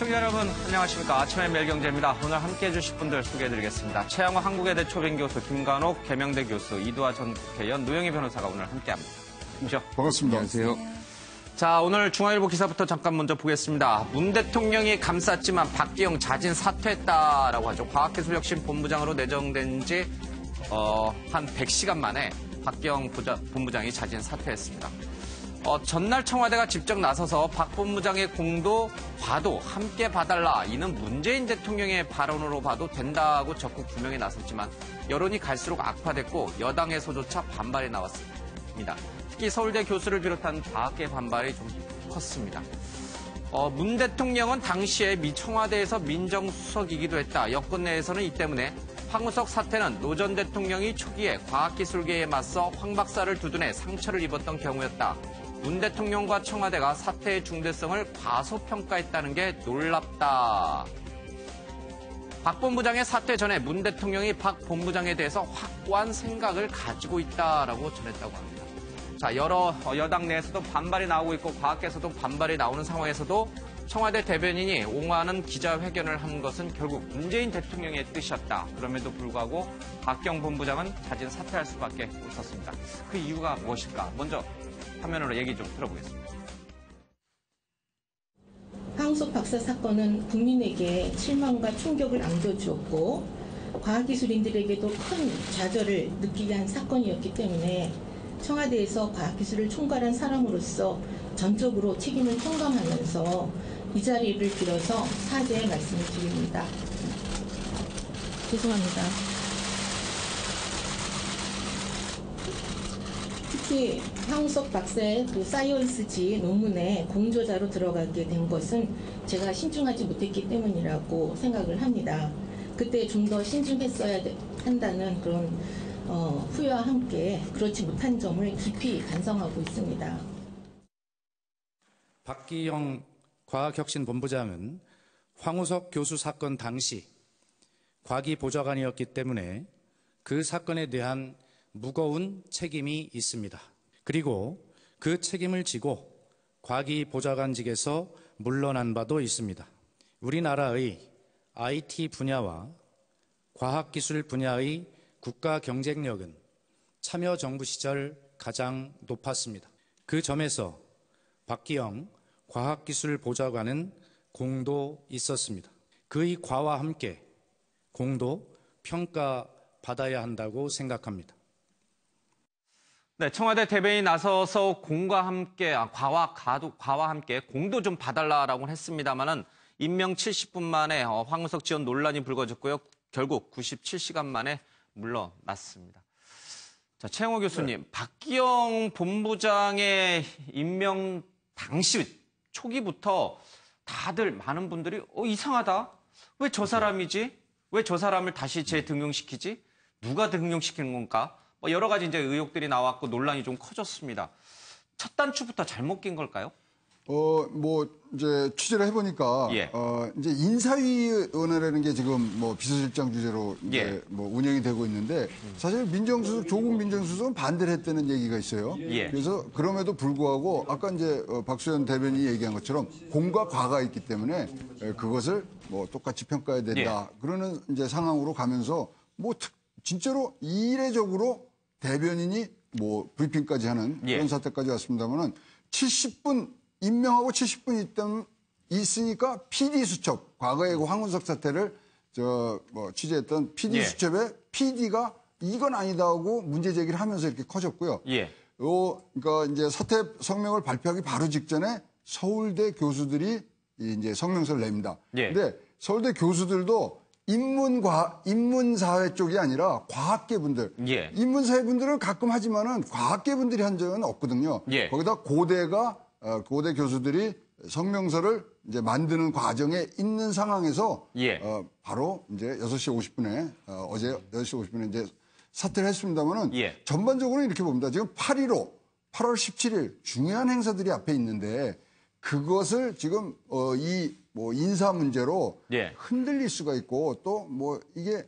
시청자 여러분, 안녕하십니까. 아침의 매일경제입니다. 오늘 함께해 주실 분들 소개해드리겠습니다. 최양호 한국외대 초빙 교수, 김관옥 계명대 교수, 이두하 전 국회의원, 노영희 변호사가 오늘 함께합니다. 반갑습니다. 안녕하세요. 자, 오늘 중앙일보 기사부터 잠깐 먼저 보겠습니다. 문 대통령이 감쌌지만 박기영 자진 사퇴했다라고 하죠. 과학기술혁신본부장으로 내정된 지 한 100시간 만에 박기영 본부장이 자진 사퇴했습니다. 전날 청와대가 직접 나서서 박 본부장의 공도 과도 함께 봐달라. 이는 문재인 대통령의 발언으로 봐도 된다고 적극 규명에 나섰지만 여론이 갈수록 악화됐고 여당에서조차 반발이 나왔습니다. 특히 서울대 교수를 비롯한 과학계 반발이 좀 컸습니다. 문 대통령은 당시에 청와대에서 민정수석이기도 했다. 여권 내에서는 이 때문에 황우석 사태는 노 전 대통령이 초기에 과학기술계에 맞서 황 박사를 두둔해 상처를 입었던 경우였다. 문 대통령과 청와대가 사태의 중대성을 과소평가했다는 게 놀랍다. 박 본부장의 사퇴 전에 문 대통령이 박 본부장에 대해서 확고한 생각을 가지고 있다라고 전했다고 합니다. 자, 여러 여당 내에서도 반발이 나오고 있고 과학계에서도 반발이 나오는 상황에서도 청와대 대변인이 옹호하는 기자회견을 한 것은 결국 문재인 대통령의 뜻이었다. 그럼에도 불구하고 박기영 본부장은 자진 사퇴할 수밖에 없었습니다. 그 이유가 무엇일까? 먼저 화면으로 얘기 좀 들어보겠습니다. 황우석 박사 사건은 국민에게 실망과 충격을 안겨주었고 과학기술인들에게도 큰 좌절을 느끼게 한 사건이었기 때문에 청와대에서 과학기술을 총괄한 사람으로서 전적으로 책임을 통감하면서 이 자리를 빌어서 사죄의 말씀을 드립니다. 죄송합니다. 특히 황우석 박사의 사이언스지 논문에 공저자로 들어가게 된 것은 제가 신중하지 못했기 때문이라고 생각을 합니다. 그때 좀 더 신중했어야 한다는 그런 후회와 함께 그렇지 못한 점을 깊이 반성하고 있습니다. 박기영 과학혁신본부장은 황우석 교수 사건 당시 과기보좌관이었기 때문에 그 사건에 대한 무거운 책임이 있습니다. 그리고 그 책임을 지고 과기보좌관직에서 물러난 바도 있습니다. 우리나라의 IT 분야와 과학기술 분야의 국가 경쟁력은 참여정부 시절 가장 높았습니다. 그 점에서 박기영 과학기술보좌관은 공도 있었습니다. 그의 과와 함께 공도 평가받아야 한다고 생각합니다. 네, 청와대 대변인이 나서서 공과 함께, 과와 함께 공도 좀 봐달라라고 했습니다만은 임명 70분 만에 황우석 지원 논란이 불거졌고요. 결국 97시간 만에 물러났습니다. 자, 최양호 교수님, 네. 박기영 본부장의 임명 당시 초기부터 다들 많은 분들이 이상하다. 왜 저 사람이지? 왜 저 사람을 다시 재등용시키지? 누가 등용시키는 건가? 여러 가지 이제 의혹들이 나왔고 논란이 좀 커졌습니다. 첫 단추부터 잘못 낀 걸까요? 이제 취재를 해보니까, 예. 이제 인사위원회라는 게 지금 비서실장 주재로 이제 운영이 되고 있는데, 사실 조국 민정수석은 반대를 했다는 얘기가 있어요. 예. 그래서 그럼에도 불구하고, 아까 이제 박수현 대변인이 얘기한 것처럼 공과 과가 있기 때문에 그것을 똑같이 평가해야 된다. 예. 그러는 이제 상황으로 가면서 진짜로 이례적으로 대변인이 브리핑까지 하는 그런 사태까지 왔습니다만은 70분, 임명하고 70분 있으니까 PD 수첩, 과거에 그 황우석 사태를 취재했던 PD 수첩에 PD가 이건 아니다 하고 문제 제기를 하면서 이렇게 커졌고요. 그러니까 이제 사퇴 성명을 발표하기 바로 직전에 서울대 교수들이 이제 성명서를 냅니다. 근데 서울대 교수들도 인문사회 쪽이 아니라 과학계 분들. 인문사회 분들은 가끔 하지만은 과학계 분들이 한 적은 없거든요. 거기다 고대 교수들이 성명서를 이제 만드는 과정에 있는 상황에서 바로 이제 6시 50분에 어제 6시 50분에 이제 사퇴를 했습니다만은 전반적으로는 이렇게 봅니다. 지금 8.15 8월 17일 중요한 행사들이 앞에 있는데 그것을 지금 인사 문제로 흔들릴 수가 있고 또 이게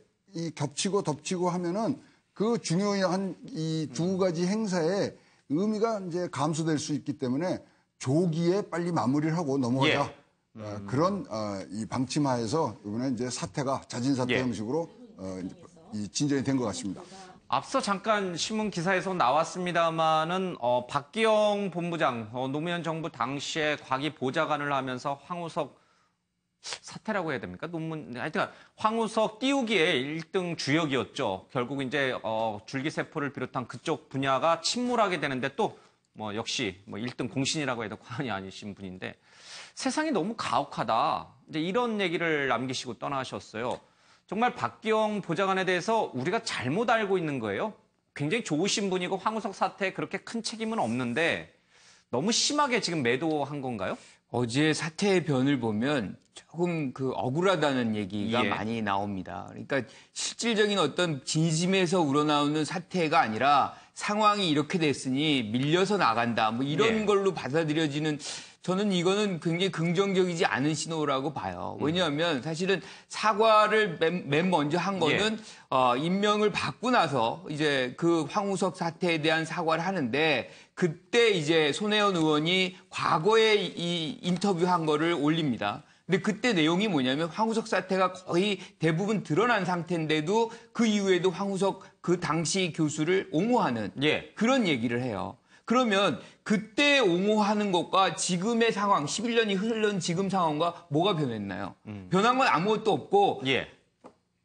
겹치고 덮치고 하면은 그 중요한 이 두 가지 행사의 의미가 이제 감소될 수 있기 때문에 조기에 빨리 마무리를 하고 넘어가자. 그런 이 방침하에서 이번에 이제 사태가 자진 사퇴 형식으로 이 진전이 된 것 같습니다. 앞서 잠깐 신문 기사에서 나왔습니다마는 박기영 본부장 노무현 정부 당시에 과기 보좌관을 하면서 황우석 사태라고 해야 됩니까? 하여튼 황우석 띄우기에 1등 주역이었죠. 결국 이제 줄기세포를 비롯한 그쪽 분야가 침몰하게 되는데 또 역시 1등 공신이라고 해도 과언이 아니신 분인데 세상이 너무 가혹하다. 이제 이런 얘기를 남기시고 떠나셨어요. 정말 박기영 보좌관에 대해서 우리가 잘못 알고 있는 거예요. 굉장히 좋으신 분이고 황우석 사태에 그렇게 큰 책임은 없는데 너무 심하게 지금 매도한 건가요? 어제 사태의 변을 보면 조금 억울하다는 얘기가 많이 나옵니다. 그러니까 실질적인 어떤 진심에서 우러나오는 사태가 아니라 상황이 이렇게 됐으니 밀려서 나간다. 이런 걸로 받아들여지는 저는 이거는 굉장히 긍정적이지 않은 신호라고 봐요. 왜냐하면 사실은 사과를 맨 먼저 한 거는 임명을 받고 나서 이제 그 황우석 사태에 대한 사과를 하는데 그때 이제 손혜원 의원이 과거에 이 인터뷰한 거를 올립니다. 근데 그때 내용이 뭐냐면 황우석 사태가 거의 대부분 드러난 상태인데도 그 이후에도 황우석 그 당시 교수를 옹호하는 그런 얘기를 해요. 그러면 그때 옹호하는 것과 지금의 상황, 11년이 흐른 지금 상황과 뭐가 변했나요? 변한 건 아무것도 없고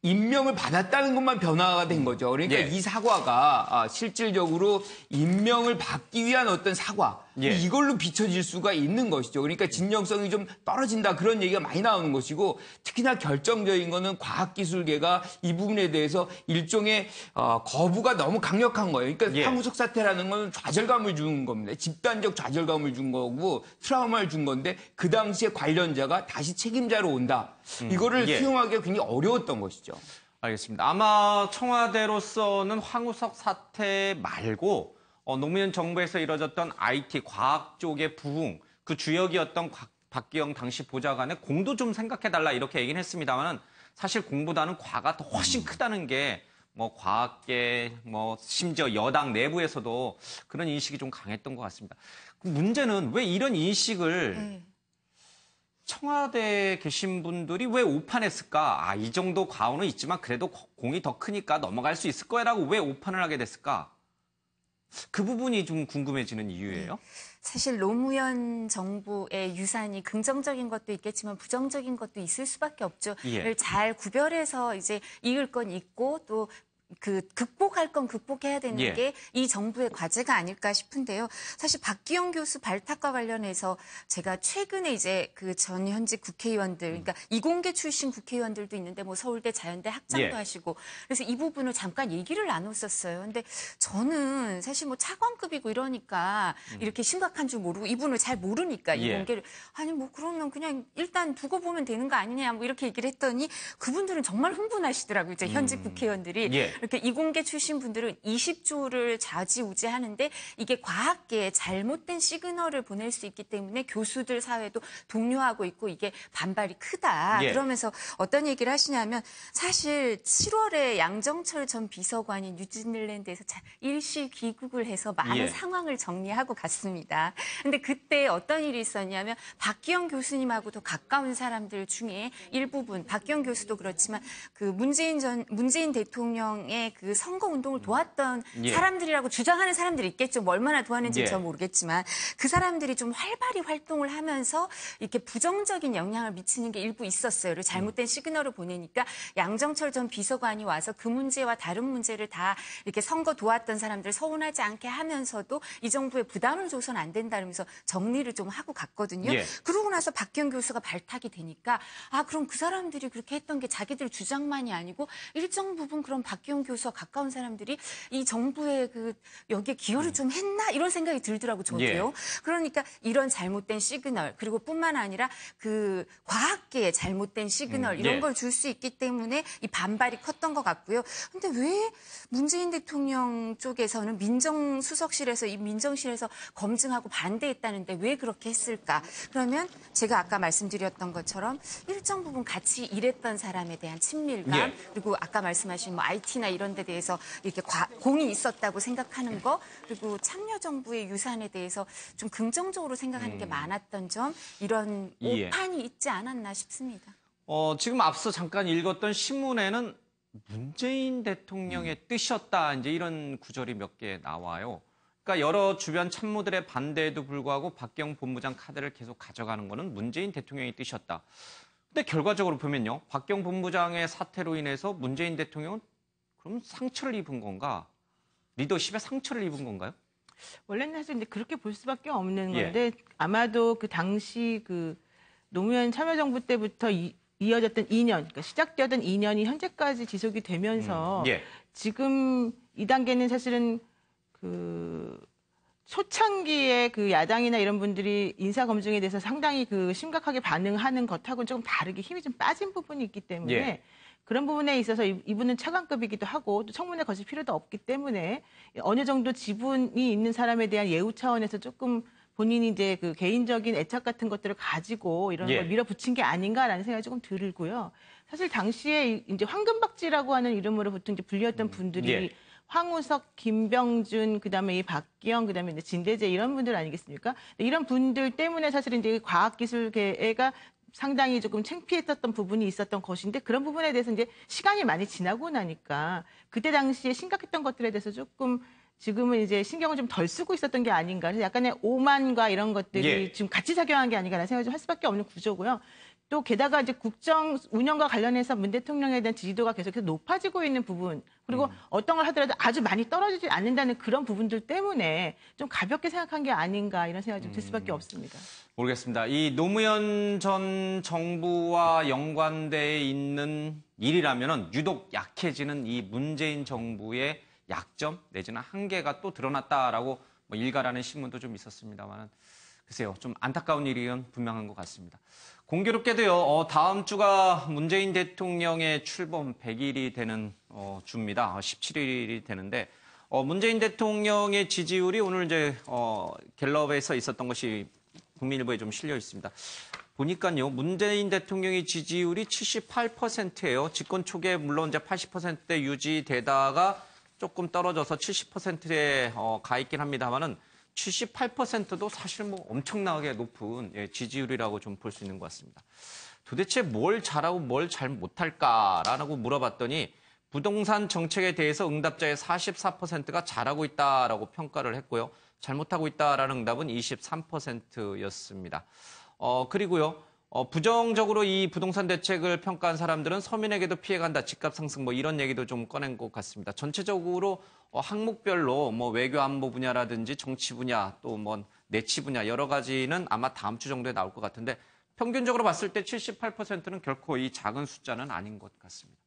임명을 받았다는 것만 변화가 된 거죠. 그러니까 이 사과가 실질적으로 임명을 받기 위한 어떤 사과, 이걸로 비춰질 수가 있는 것이죠. 그러니까 진정성이 좀 떨어진다 그런 얘기가 많이 나오는 것이고 특히나 결정적인 거는 과학기술계가 이 부분에 대해서 일종의 거부가 너무 강력한 거예요. 그러니까 황우석 사태라는 건 좌절감을 주는 겁니다. 집단적 좌절감을 준 거고 트라우마를 준 건데 그 당시에 관련자가 다시 책임자로 온다. 이거를 수용하기가 굉장히 어려웠던 것이죠. 알겠습니다. 아마 청와대로서는 황우석 사태 말고 노무현 정부에서 이뤄졌던 IT 과학 쪽의 부흥, 그 주역이었던 박기영 당시 보좌관의 공도 좀 생각해달라 이렇게 얘기는 했습니다만 사실 공보다는 과가 더 훨씬 크다는 게 과학계, 심지어 여당 내부에서도 그런 인식이 좀 강했던 것 같습니다. 문제는 왜 이런 인식을 청와대에 계신 분들이 왜 오판했을까? 이 정도 과오는 있지만 그래도 공이 더 크니까 넘어갈 수 있을 거라고 왜 오판을 하게 됐을까? 그 부분이 좀 궁금해지는 이유예요. 사실 노무현 정부의 유산이 긍정적인 것도 있겠지만 부정적인 것도 있을 수밖에 없죠. 잘 구별해서 이제 이을 건 있고 또 극복할 건 극복해야 되는 게 이 정부의 과제가 아닐까 싶은데요. 사실 박기영 교수 발탁과 관련해서 제가 최근에 이제 그 전 현직 국회의원들, 그러니까 이공계 출신 국회의원들도 있는데 서울대 자연대 학장도 하시고 그래서 이 부분을 잠깐 얘기를 나눴었어요. 근데 저는 사실 차관급이고 이러니까 이렇게 심각한 줄 모르고 이분을 잘 모르니까 이공계를 아니 그러면 그냥 일단 두고 보면 되는 거 아니냐 이렇게 얘기를 했더니 그분들은 정말 흥분하시더라고요. 이제 현직 국회의원들이. 이렇게 이공계 출신 분들은 20조를 좌지우지하는데 이게 과학계에 잘못된 시그널을 보낼 수 있기 때문에 교수들 사회도 독려하고 있고 이게 반발이 크다. 그러면서 어떤 얘기를 하시냐면 사실 7월에 양정철 전 비서관이 뉴질랜드에서 일시 귀국을 해서 많은 상황을 정리하고 갔습니다. 근데 그때 어떤 일이 있었냐면 박기영 교수님하고도 가까운 사람들 중에 일부분, 박기영 교수도 그렇지만 그 문재인 대통령 그 선거 운동을 도왔던 사람들이라고 주장하는 사람들이 있겠죠. 얼마나 도왔는지 전 모르겠지만 그 사람들이 좀 활발히 활동을 하면서 이렇게 부정적인 영향을 미치는 게 일부 있었어요. 그리고 잘못된 시그널을 보내니까 양정철 전 비서관이 와서 그 문제와 다른 문제를 다 이렇게 선거 도왔던 사람들 서운하지 않게 하면서도 이 정부에 부담을 줘서는 안 된다면서 정리를 좀 하고 갔거든요. 그러고 나서 박기영 교수가 발탁이 되니까 그럼 그 사람들이 그렇게 했던 게 자기들 주장만이 아니고 일정 부분 그럼 박기영 교수와 가까운 사람들이 이 정부의 여기에 기여를 좀 했나 이런 생각이 들더라고 저도요. 그러니까 이런 잘못된 시그널 그리고 뿐만 아니라 그 과학 밖에 잘못된 시그널 이런 걸 줄 수 있기 때문에 이 반발이 컸던 것 같고요. 근데 왜 문재인 대통령 쪽에서는 민정수석실에서 이 민정실에서 검증하고 반대했다는데 왜 그렇게 했을까? 그러면 제가 아까 말씀드렸던 것처럼 일정 부분 같이 일했던 사람에 대한 친밀감 그리고 아까 말씀하신 뭐 IT나 이런 데 대해서 이렇게 공이 있었다고 생각하는 거 그리고 참여정부의 유산에 대해서 좀 긍정적으로 생각하는 게 많았던 점 이런 오판이 있지 않았나 싶습니다. 지금 앞서 잠깐 읽었던 신문에는 문재인 대통령의 뜻이었다 이제 이런 구절이 몇 개 나와요. 그러니까 여러 주변 참모들의 반대에도 불구하고 박경 본부장 카드를 계속 가져가는 거는 문재인 대통령의 뜻이었다. 근데 결과적으로 보면요. 박경 본부장의 사태로 인해서 문재인 대통령은 그럼 상처를 입은 건가? 리더십에 상처를 입은 건가요? 원래는 사실 이제 그렇게 볼 수밖에 없는 건데 아마도 그 당시 그 노무현 참여정부 때부터 이어졌던 2년, 그러니까 시작되었던 2년이 현재까지 지속이 되면서 지금 이 단계는 사실은 그 초창기에 그 야당이나 이런 분들이 인사 검증에 대해서 상당히 그 심각하게 반응하는 것하고는 조금 다르게 힘이 좀 빠진 부분이 있기 때문에 그런 부분에 있어서 이분은 차관급이기도 하고 또 청문회 거칠 필요도 없기 때문에 어느 정도 지분이 있는 사람에 대한 예우 차원에서 조금 본인이 이제 그 개인적인 애착 같은 것들을 가지고 이런 걸 밀어붙인 게 아닌가라는 생각이 조금 들고요. 사실 당시에 이제 황금박쥐라고 하는 이름으로 보통 이제 불렸던 분들이 황우석, 김병준, 그다음에 이 박기영, 그다음에 이제 진대재 이런 분들 아니겠습니까? 이런 분들 때문에 사실 이제 과학기술계가 상당히 조금 창피했었던 부분이 있었던 것인데 그런 부분에 대해서 이제 시간이 많이 지나고 나니까 그때 당시에 심각했던 것들에 대해서 조금 지금은 이제 신경을 좀 덜 쓰고 있었던 게 아닌가. 그래서 약간의 오만과 이런 것들이 지금 같이 작용한 게 아닌가라는 생각을 좀 할 수밖에 없는 구조고요. 또 게다가 이제 국정 운영과 관련해서 문 대통령에 대한 지지도가 계속해서 높아지고 있는 부분 그리고 어떤 걸 하더라도 아주 많이 떨어지지 않는다는 그런 부분들 때문에 좀 가볍게 생각한 게 아닌가 이런 생각이 좀 들 수밖에 없습니다. 모르겠습니다. 이 노무현 전 정부와 연관돼 있는 일이라면은 유독 약해지는 이 문재인 정부의 약점 내지는 한계가 또 드러났다라고 뭐 일가라는 신문도 좀 있었습니다만 글쎄요 좀 안타까운 일은 분명한 것 같습니다. 공교롭게도요 다음 주가 문재인 대통령의 출범 100일이 되는 주입니다. 17일이 되는데 문재인 대통령의 지지율이 오늘 이제 갤럽에서 있었던 것이 국민일보에 좀 실려 있습니다. 보니까요 문재인 대통령의 지지율이 78%예요. 집권 초기에 물론 이제 80%대 유지되다가 조금 떨어져서 70%에 가 있긴 합니다만은 78%도 사실 뭐 엄청나게 높은 지지율이라고 좀 볼 수 있는 것 같습니다. 도대체 뭘 잘하고 뭘 잘 못할까라고 물어봤더니 부동산 정책에 대해서 응답자의 44%가 잘하고 있다라고 평가를 했고요. 잘못하고 있다라는 응답은 23%였습니다. 그리고요. 부정적으로 이 부동산 대책을 평가한 사람들은 서민에게도 피해간다, 집값 상승 뭐 이런 얘기도 좀 꺼낸 것 같습니다. 전체적으로 항목별로 뭐 외교 안보 분야라든지 정치 분야 또 뭐 내치 분야 여러 가지는 아마 다음 주 정도에 나올 것 같은데 평균적으로 봤을 때 78%는 결코 이 작은 숫자는 아닌 것 같습니다.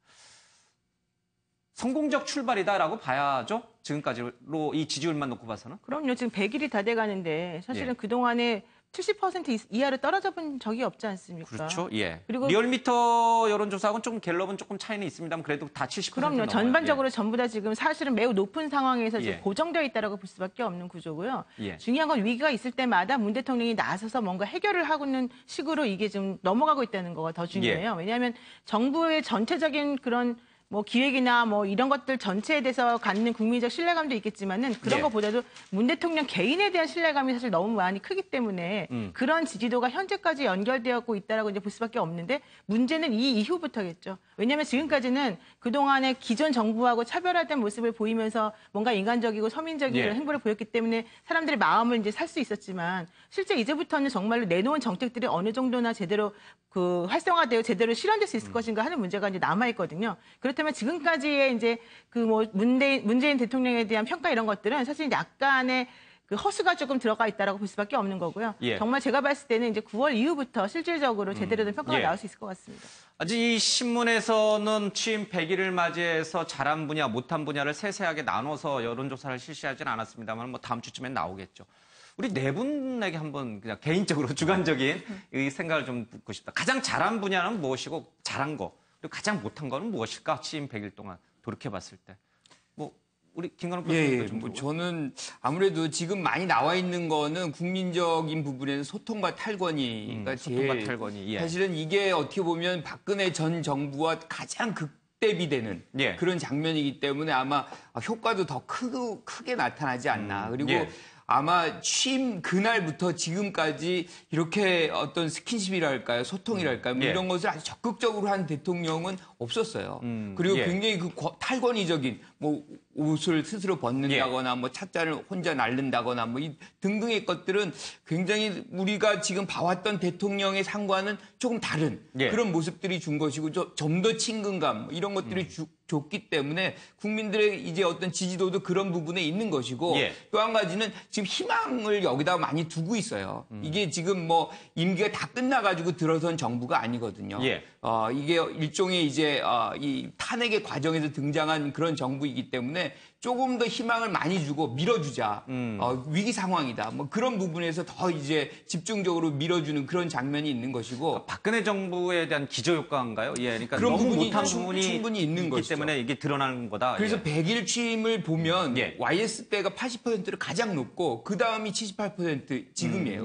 성공적 출발이다라고 봐야죠. 지금까지로 이 지지율만 놓고 봐서는. 그럼요. 지금 100일이 다 돼가는데 사실은 그동안에 70% 이하로 떨어져 본 적이 없지 않습니까? 그렇죠. 예. 그리고 리얼미터 여론조사하고는 조금 갤럽은 조금 차이는 있습니다만 그래도 다 70% 그럼요. 넘어요. 전반적으로 전부 다 지금 사실은 매우 높은 상황에서 지금 고정되어 있다라고 볼 수밖에 없는 구조고요. 중요한 건 위기가 있을 때마다 문 대통령이 나서서 뭔가 해결을 하고는 식으로 이게 좀 넘어가고 있다는 거가 더 중요해요. 왜냐하면 정부의 전체적인 그런 뭐 기획이나 뭐 이런 것들 전체에 대해서 갖는 국민적 신뢰감도 있겠지만은 그런 것보다도 문 대통령 개인에 대한 신뢰감이 사실 너무 많이 크기 때문에 그런 지지도가 현재까지 연결되었고 있다라고 이제 볼 수밖에 없는데 문제는 이 이후부터겠죠. 왜냐하면 지금까지는 그동안의 기존 정부하고 차별화된 모습을 보이면서 뭔가 인간적이고 서민적인 이런 행보를 보였기 때문에 사람들의 마음을 이제 살 수 있었지만 실제 이제부터는 정말로 내놓은 정책들이 어느 정도나 제대로 그 활성화되어 제대로 실현될 수 있을 것인가 하는 문제가 이제 남아 있거든요. 그렇다면 지금까지의 이제 그 뭐 문재인 대통령에 대한 평가 이런 것들은 사실 약간의 그 허수가 조금 들어가 있다라고 볼 수밖에 없는 거고요. 정말 제가 봤을 때는 이제 9월 이후부터 실질적으로 제대로 된 평가가 나올 수 있을 것 같습니다. 아직 이 신문에서는 취임 100일을 맞이해서 잘한 분야, 못한 분야를 세세하게 나눠서 여론조사를 실시하지는 않았습니다만 뭐 다음 주쯤엔 나오겠죠. 우리 네 분에게 한번 그냥 개인적으로 주관적인 이 생각을 좀 듣고 싶다. 가장 잘한 분야는 무엇이고 잘한 거, 그리고 가장 못한 거는 무엇일까? 취임 100일 동안 돌이켜봤을 때. 뭐 우리 김관훈 교수님도 좀. 뭐 저는 아무래도 지금 많이 나와 있는 거는 국민적인 부분에는 소통과 탈권위가 소통과 제일 탈권위. 사실은 이게 어떻게 보면 박근혜 전 정부와 가장 극대비되는 그런 장면이기 때문에 아마 효과도 더 크게 나타나지 않나. 그리고 아마 취임 그날부터 지금까지 이렇게 어떤 스킨십이랄까요, 소통이랄까요, 뭐 이런 것을 아주 적극적으로 한 대통령은 없었어요. 그리고 굉장히 그 탈권위적인 뭐 옷을 스스로 벗는다거나 뭐 찻잔을 혼자 날른다거나 뭐 이 등등의 것들은 굉장히 우리가 지금 봐왔던 대통령의 상과는 조금 다른 그런 모습들이 준 것이고 좀 더 친근감 이런 것들이 줬기 때문에 국민들의 이제 어떤 지지도도 그런 부분에 있는 것이고 또 한 가지는 지금 희망을 여기다 많이 두고 있어요. 이게 지금 뭐 임기가 다 끝나가지고 들어선 정부가 아니거든요. 이게 일종의 이제 이 탄핵의 과정에서 등장한 그런 정부이기 때문에 조금 더 희망을 많이 주고 밀어주자. 위기 상황이다. 뭐 그런 부분에서 더 이제 집중적으로 밀어주는 그런 장면이 있는 것이고. 박근혜 정부에 대한 기저효과인가요? 그러니까 그런 너무 부분이 못한 부분이 충분히 있는 있기 것이죠. 때문에 이게 드러나는 거다. 그래서 100일 취임을 보면 YS 때가 80%를 가장 높고 그 다음이 78% 지금이에요.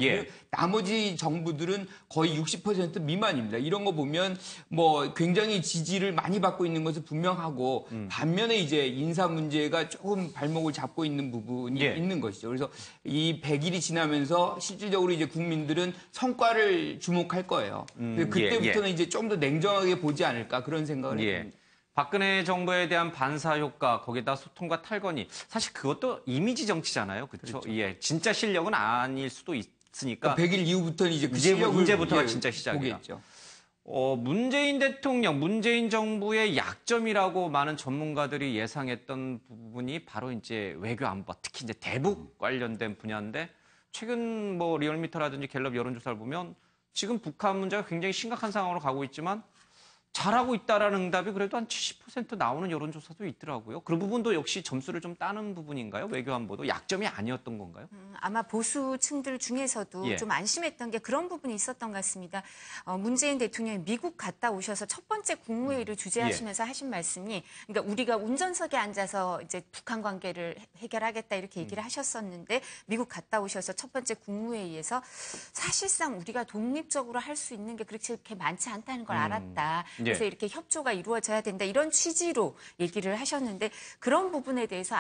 나머지 정부들은 거의 60% 미만입니다. 이런 거 보면 뭐 굉장히 지지를 많이 받고 있는 것은 분명하고 반면에 이제 인사 문제가 조금 발목을 잡고 있는 부분이 있는 것이죠. 그래서 이 100일이 지나면서 실질적으로 이제 국민들은 성과를 주목할 거예요. 그때부터는 이제 좀 더 냉정하게 보지 않을까 그런 생각을 해봅니다. 박근혜 정부에 대한 반사 효과, 거기다 소통과 탈권위. 사실 그것도 이미지 정치잖아요. 그렇죠? 진짜 실력은 아닐 수도 있으니까. 100일 이후부터는 이제 그 실력을 이제부터가 진짜 시작이다. 보겠죠. 문재인 대통령, 문재인 정부의 약점이라고 많은 전문가들이 예상했던 부분이 바로 이제 외교 안보, 특히 이제 대북 관련된 분야인데 최근 뭐 리얼미터라든지 갤럽 여론조사를 보면 지금 북한 문제가 굉장히 심각한 상황으로 가고 있지만 잘하고 있다라는 응답이 그래도 한 70% 나오는 여론조사도 있더라고요. 그 부분도 역시 점수를 좀 따는 부분인가요? 외교안보도 약점이 아니었던 건가요? 아마 보수층들 중에서도 좀 안심했던 게 그런 부분이 있었던 것 같습니다. 문재인 대통령이 미국 갔다 오셔서 첫 번째 국무회의를 주재하시면서 하신 말씀이, 그러니까 우리가 운전석에 앉아서 이제 북한 관계를 해결하겠다 이렇게 얘기를 하셨었는데 미국 갔다 오셔서 첫 번째 국무회의에서 사실상 우리가 독립적으로 할 수 있는 게 그렇게 많지 않다는 걸 알았다. 그래서 이렇게 협조가 이루어져야 된다. 이런 취지로 얘기를 하셨는데 그런 부분에 대해서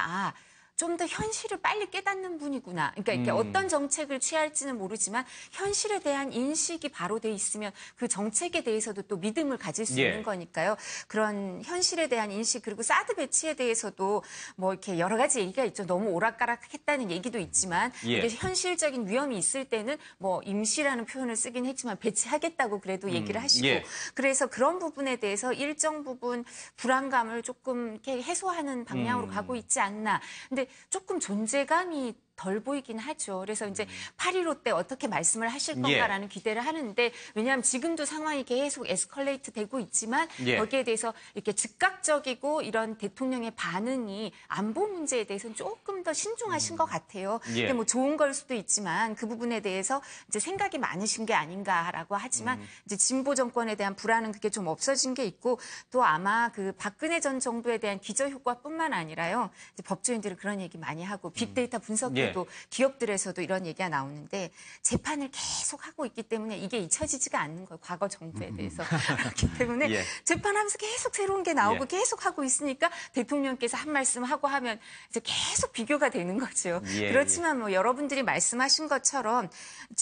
좀 더 현실을 빨리 깨닫는 분이구나. 그러니까 이렇게 어떤 정책을 취할지는 모르지만 현실에 대한 인식이 바로 돼 있으면 그 정책에 대해서도 또 믿음을 가질 수 있는 거니까요. 그런 현실에 대한 인식 그리고 사드 배치에 대해서도 뭐 이렇게 여러 가지 얘기가 있죠. 너무 오락가락했다는 얘기도 있지만 이게 현실적인 위험이 있을 때는 뭐 임시라는 표현을 쓰긴 했지만 배치하겠다고 그래도 얘기를 하시고 그래서 그런 부분에 대해서 일정 부분 불안감을 조금 이렇게 해소하는 방향으로 가고 있지 않나. 근데 조금 존재감이 덜 보이긴 하죠. 그래서 이제 8.15 때 어떻게 말씀을 하실 건가라는 기대를 하는데 왜냐하면 지금도 상황이 계속 에스컬레이트 되고 있지만 거기에 대해서 이렇게 즉각적이고 이런 대통령의 반응이 안보 문제에 대해서는 조금 더 신중하신 것 같아요. 근데 뭐 좋은 걸 수도 있지만 그 부분에 대해서 이제 생각이 많으신 게 아닌가라고 하지만 이제 진보 정권에 대한 불안은 그게 좀 없어진 게 있고 또 아마 그 박근혜 전 정부에 대한 기저효과뿐만 아니라요. 이제 법조인들은 그런 얘기 많이 하고 빅데이터 분석도 기업들에서도 이런 얘기가 나오는데 재판을 계속 하고 있기 때문에 이게 잊혀지지가 않는 거예요. 과거 정부에 대해서. 그렇기 때문에 재판하면서 계속 새로운 게 나오고 계속 하고 있으니까 대통령께서 한 말씀 하고 하면 이제 계속 비교가 되는 거죠. 그렇지만 뭐 여러분들이 말씀하신 것처럼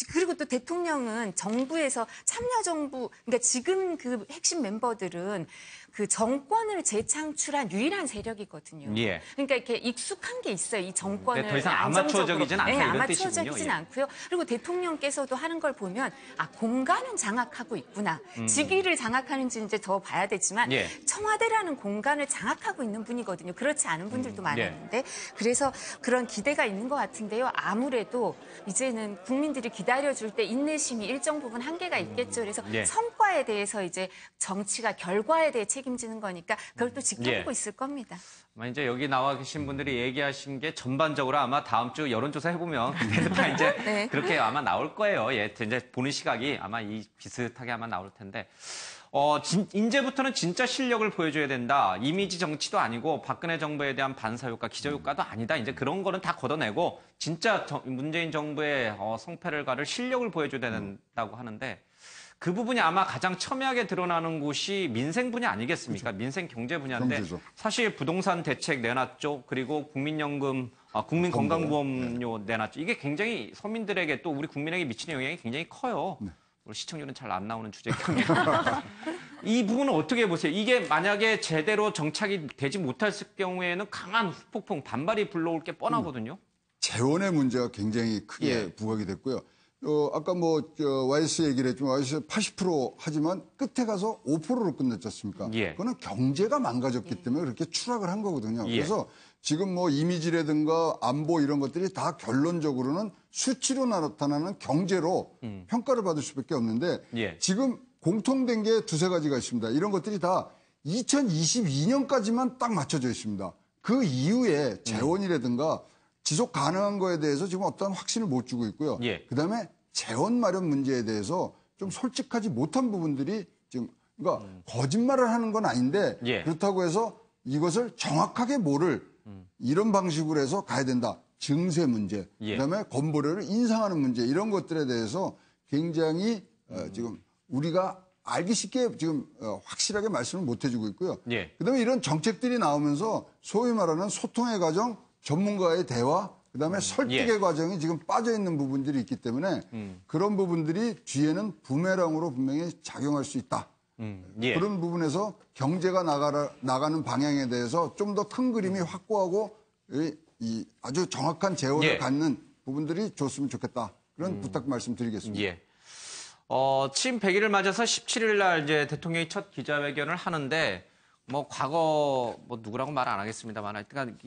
그리고 또 대통령은 정부에서 참여정부 그러니까 지금 그 핵심 멤버들은 그 정권을 재창출한 유일한 세력이거든요. 그러니까 이렇게 익숙한 게 있어요. 이 정권을 더 이상 아마추어적이진 않다 이런 아마추어적이진 않고요. 그리고 대통령께서도 하는 걸 보면 공간은 장악하고 있구나. 직위를 장악하는지 이제 더 봐야 되지만 청와대라는 공간을 장악하고 있는 분이거든요. 그렇지 않은 분들도 많았는데 그래서 그런 기대가 있는 것 같은데요. 아무래도 이제는 국민들이 기다려줄 때 인내심이 일정 부분 한계가 있겠죠. 그래서 성과 성과에 대해서 이제 정치가 결과에 대해 책임지는 거니까 그걸 또 지켜보고 있을 겁니다. 이제 여기 나와 계신 분들이 얘기하신 게 전반적으로 아마 다음 주 여론조사 해보면 그때도 다 이제 네. 그렇게 아마 나올 거예요. 예, 이제 보는 시각이 아마 비슷하게 아마 나올 텐데. 이제부터는 진짜 실력을 보여줘야 된다. 이미지 정치도 아니고 박근혜 정부에 대한 반사효과, 기저효과도 아니다. 이제 그런 거는 다 걷어내고 진짜 문재인 정부의 성패를 가를 실력을 보여줘야 된다고 하는데 그 부분이 아마 가장 첨예하게 드러나는 곳이 민생 분야 아니겠습니까? 그렇죠. 민생 경제 분야인데 경제죠. 사실 부동산 대책 내놨죠. 그리고 국민연금, 국민건강보험료 내놨죠. 이게 굉장히 서민들에게 또 우리 국민에게 미치는 영향이 굉장히 커요. 네. 우리 시청률은 잘 안 나오는 주제이기 이 부분은 어떻게 보세요? 이게 만약에 제대로 정착이 되지 못했을 경우에는 강한 후폭풍, 반발이 불러올 게 뻔하거든요. 재원의 문제가 굉장히 크게 부각이 됐고요. 아까 YS 얘기를 했지만 YS 80% 하지만 끝에 가서 5%로 끝냈지 않습니까? 그거는 경제가 망가졌기 때문에 그렇게 추락을 한 거거든요. 그래서 지금 이미지라든가 안보 이런 것들이 다 결론적으로는 수치로 나타나는 경제로 평가를 받을 수밖에 없는데 지금 공통된 게 두세 가지가 있습니다. 이런 것들이 다 2022년까지만 딱 맞춰져 있습니다. 그 이후에 재원이라든가 지속 가능한 거에 대해서 지금 어떤 확신을 못 주고 있고요. 그다음에 재원 마련 문제에 대해서 좀 솔직하지 못한 부분들이 지금 그러니까 거짓말을 하는 건 아닌데 그렇다고 해서 이것을 정확하게 이런 방식으로 해서 가야 된다. 증세 문제, 그다음에 건보료를 인상하는 문제 이런 것들에 대해서 굉장히 지금 우리가 알기 쉽게 지금 확실하게 말씀을 못 해주고 있고요. 그다음에 이런 정책들이 나오면서 소위 말하는 소통의 과정, 전문가의 대화, 그다음에 설득의 과정이 지금 빠져 있는 부분들이 있기 때문에 그런 부분들이 뒤에는 부메랑으로 분명히 작용할 수 있다. 그런 부분에서 경제가 나가는 방향에 대해서 좀 더 큰 그림이 확고하고 이 아주 정확한 재원을 갖는 부분들이 좋으면 좋겠다. 그런 부탁 말씀드리겠습니다. 취임 100일을 맞아서 17일 날 이제 대통령이 첫 기자회견을 하는데 과거 누구라고 말 안 하겠습니다만 하여튼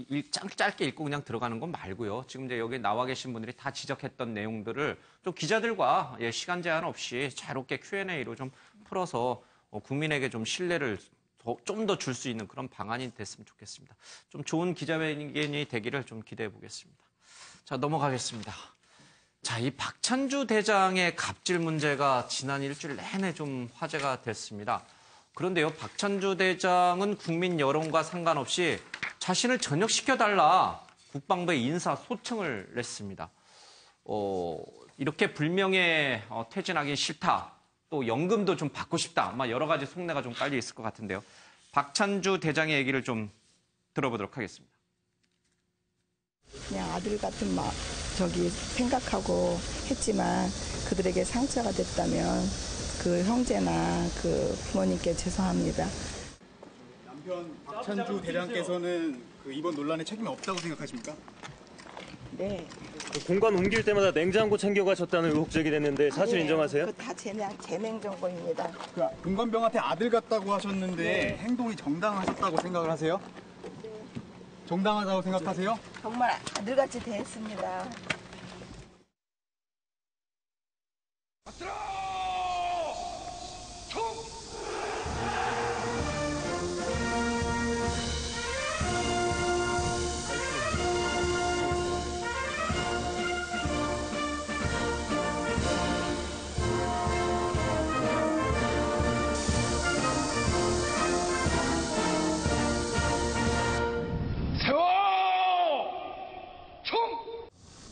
짧게 읽고 그냥 들어가는 건 말고요. 지금 이제 여기 나와 계신 분들이 다 지적했던 내용들을 좀 기자들과 시간 제한 없이 자유롭게 Q&A로 좀 풀어서 국민에게 좀 신뢰를 좀 더 줄 수 있는 그런 방안이 됐으면 좋겠습니다. 좀 좋은 기자회견이 되기를 좀 기대해 보겠습니다. 자, 넘어가겠습니다. 자, 이 박찬주 대장의 갑질 문제가 지난 일주일 내내 좀 화제가 됐습니다. 그런데요, 박찬주 대장은 국민 여론과 상관없이 자신을 전역시켜달라 국방부에 인사 소청을 냈습니다. 이렇게 불명예 퇴진하기 싫다. 또 연금도 좀 받고 싶다. 여러 가지 속내가 좀 깔려 있을 것 같은데요. 박찬주 대장의 얘기를 좀 들어보도록 하겠습니다. 그냥 아들 같은 생각하고 했지만 그들에게 상처가 됐다면 그 형제나 그 부모님께 죄송합니다. 남편 박찬주 대장께서는 그 이번 논란에 책임이 없다고 생각하십니까? 네. 공관 옮길 때마다 냉장고 챙겨가셨다는 의혹 제기됐는데 사실 인정하세요? 그 다 제 냉장고입니다. 그 공관병한테 아들 같다고 하셨는데 행동이 정당하셨다고 생각을 하세요? 네. 정당하다고 생각하세요? 정말 아들같이 대했습니다.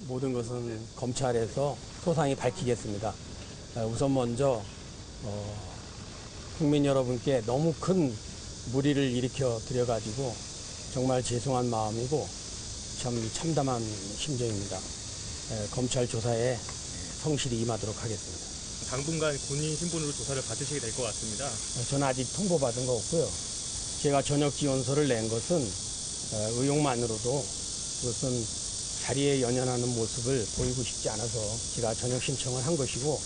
모든 것은 검찰에서 소상히 밝히겠습니다. 우선 먼저 국민 여러분께 너무 큰 무리를 일으켜 드려가지고 정말 죄송한 마음이고 참 참담한 심정입니다. 검찰 조사에 성실히 임하도록 하겠습니다. 당분간 본인 신분으로 조사를 받으시게 될 것 같습니다. 저는 아직 통보받은 거 없고요. 제가 전역 지원서를 낸 것은 의혹만으로도 그것은 자리에 연연하는 모습을 보이고 싶지 않아서 제가 전역 신청을 한 것이고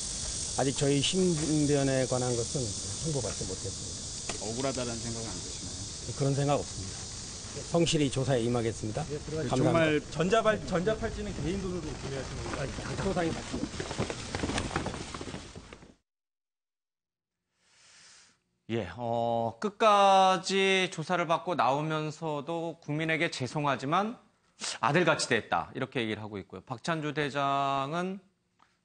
아직 저희 신변에 관한 것은 통보받지 못했습니다. 억울하다는 생각은 안 드시나요? 그런 생각 없습니다. 성실히 조사에 임하겠습니다. 감사합니다. 정말 전자팔찌는 개인 돈으로 구매하시는 건가요? 소상히 밝히겠습니다. 예, 끝까지 조사를 받고 나오면서도 국민에게 죄송하지만 아들같이 됐다. 이렇게 얘기를 하고 있고요. 박찬주 대장은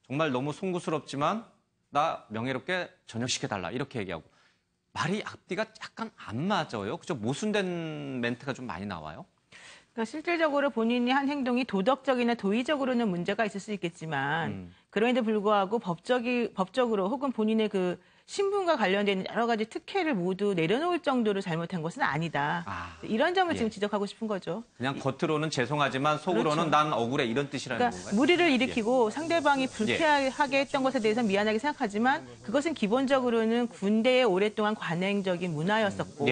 정말 너무 송구스럽지만 나 명예롭게 전역시켜달라. 이렇게 얘기하고. 말이 앞뒤가 약간 안 맞아요. 그죠? 모순된 멘트가 좀 많이 나와요. 그러니까 실질적으로 본인이 한 행동이 도덕적이나 도의적으로는 문제가 있을 수 있겠지만 그럼에도 불구하고 법적으로 혹은 본인의 그 신분과 관련된 여러 가지 특혜를 모두 내려놓을 정도로 잘못한 것은 아니다. 이런 점을 지금 지적하고 싶은 거죠. 그냥 겉으로는 죄송하지만 속으로는 그렇죠. 난 억울해 이런 뜻이라는 그러니까 건가요? 무리를 일으키고 상대방이 불쾌하게 했던 것에 대해서 미안하게 생각하지만 그것은 기본적으로는 군대의 오랫동안 관행적인 문화였었고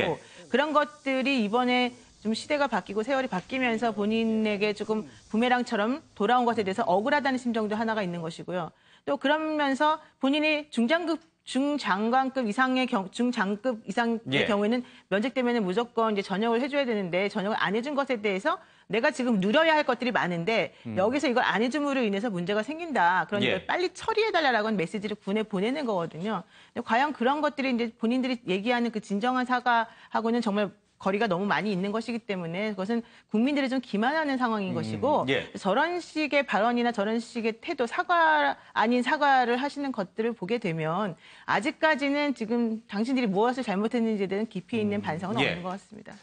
그런 것들이 이번에 좀 시대가 바뀌고 세월이 바뀌면서 본인에게 조금 부메랑처럼 돌아온 것에 대해서 억울하다는 심정도 하나가 있는 것이고요. 또 그러면서 본인이 중장관급 이상의 중장급 이상의 경우에는 면책되면 무조건 이제 전역을 해줘야 되는데 전역을 안 해준 것에 대해서 내가 지금 누려야 할 것들이 많은데 여기서 이걸 안 해줌으로 인해서 문제가 생긴다. 그러니까 빨리 처리해달라고 하는 메시지를 군에 보내는 거거든요. 근데 과연 그런 것들이 이제 본인들이 얘기하는 그 진정한 사과하고는 정말 거리가 너무 많이 있는 것이기 때문에 그것은 국민들이 좀 기만하는 상황인 것이고 저런 식의 발언이나 저런 식의 태도, 사과 아닌 사과를 하시는 것들을 보게 되면 아직까지는 지금 당신들이 무엇을 잘못했는지에 대한 깊이 있는 반성은 없는 것 같습니다.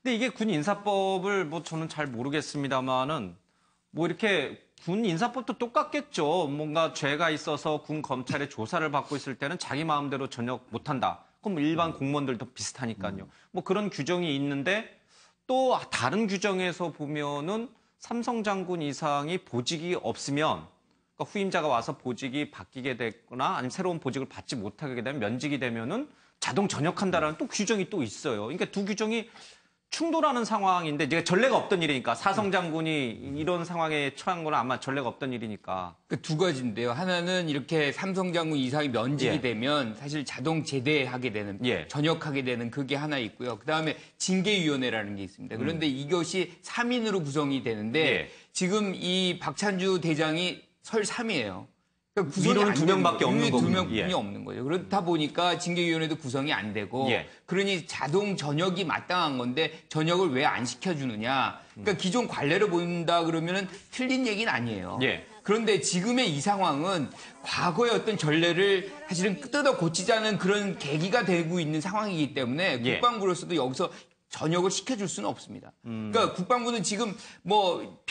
근데 이게 군 인사법을 뭐 저는 잘 모르겠습니다만은 뭐 이렇게 군 인사법도 똑같겠죠. 뭔가 죄가 있어서 군 검찰의 조사를 받고 있을 때는 자기 마음대로 전역 못한다. 그럼 일반 공무원들도 비슷하니까요. 뭐 그런 규정이 있는데 또 다른 규정에서 보면은 삼성 장군 이상이 보직이 없으면 그러니까 후임자가 와서 보직이 바뀌게 됐거나 아니면 새로운 보직을 받지 못하게 되면 면직이 되면은 자동 전역한다라는 또 규정이 또 있어요. 그러니까 두 규정이 충돌하는 상황인데 이제 전례가 없던 일이니까 사성 장군이 이런 상황에 처한 건 아마 전례가 없던 일이니까. 그 두 가지인데요. 하나는 이렇게 삼성 장군 이상이 면직이 되면 사실 자동 제대하게 되는, 전역하게 되는 그게 하나 있고요. 그다음에 징계위원회라는 게 있습니다. 그런데 이것이 3인으로 구성이 되는데 지금 이 박찬주 대장이 설 3이에요. 그러니까 위로는 2명밖에 없는 거군요. 2명뿐이 없는 거죠. 그렇다 보니까 징계위원회도 구성이 안 되고 그러니 자동 전역이 마땅한 건데 전역을 왜 안 시켜주느냐. 그러니까 기존 관례를 본다 그러면은 틀린 얘기는 아니에요. 그런데 지금의 이 상황은 과거의 어떤 전례를 사실은 뜯어 고치자는 그런 계기가 되고 있는 상황이기 때문에 국방부로서도 여기서 전역을 시켜줄 수는 없습니다. 그러니까 국방부는 지금 뭐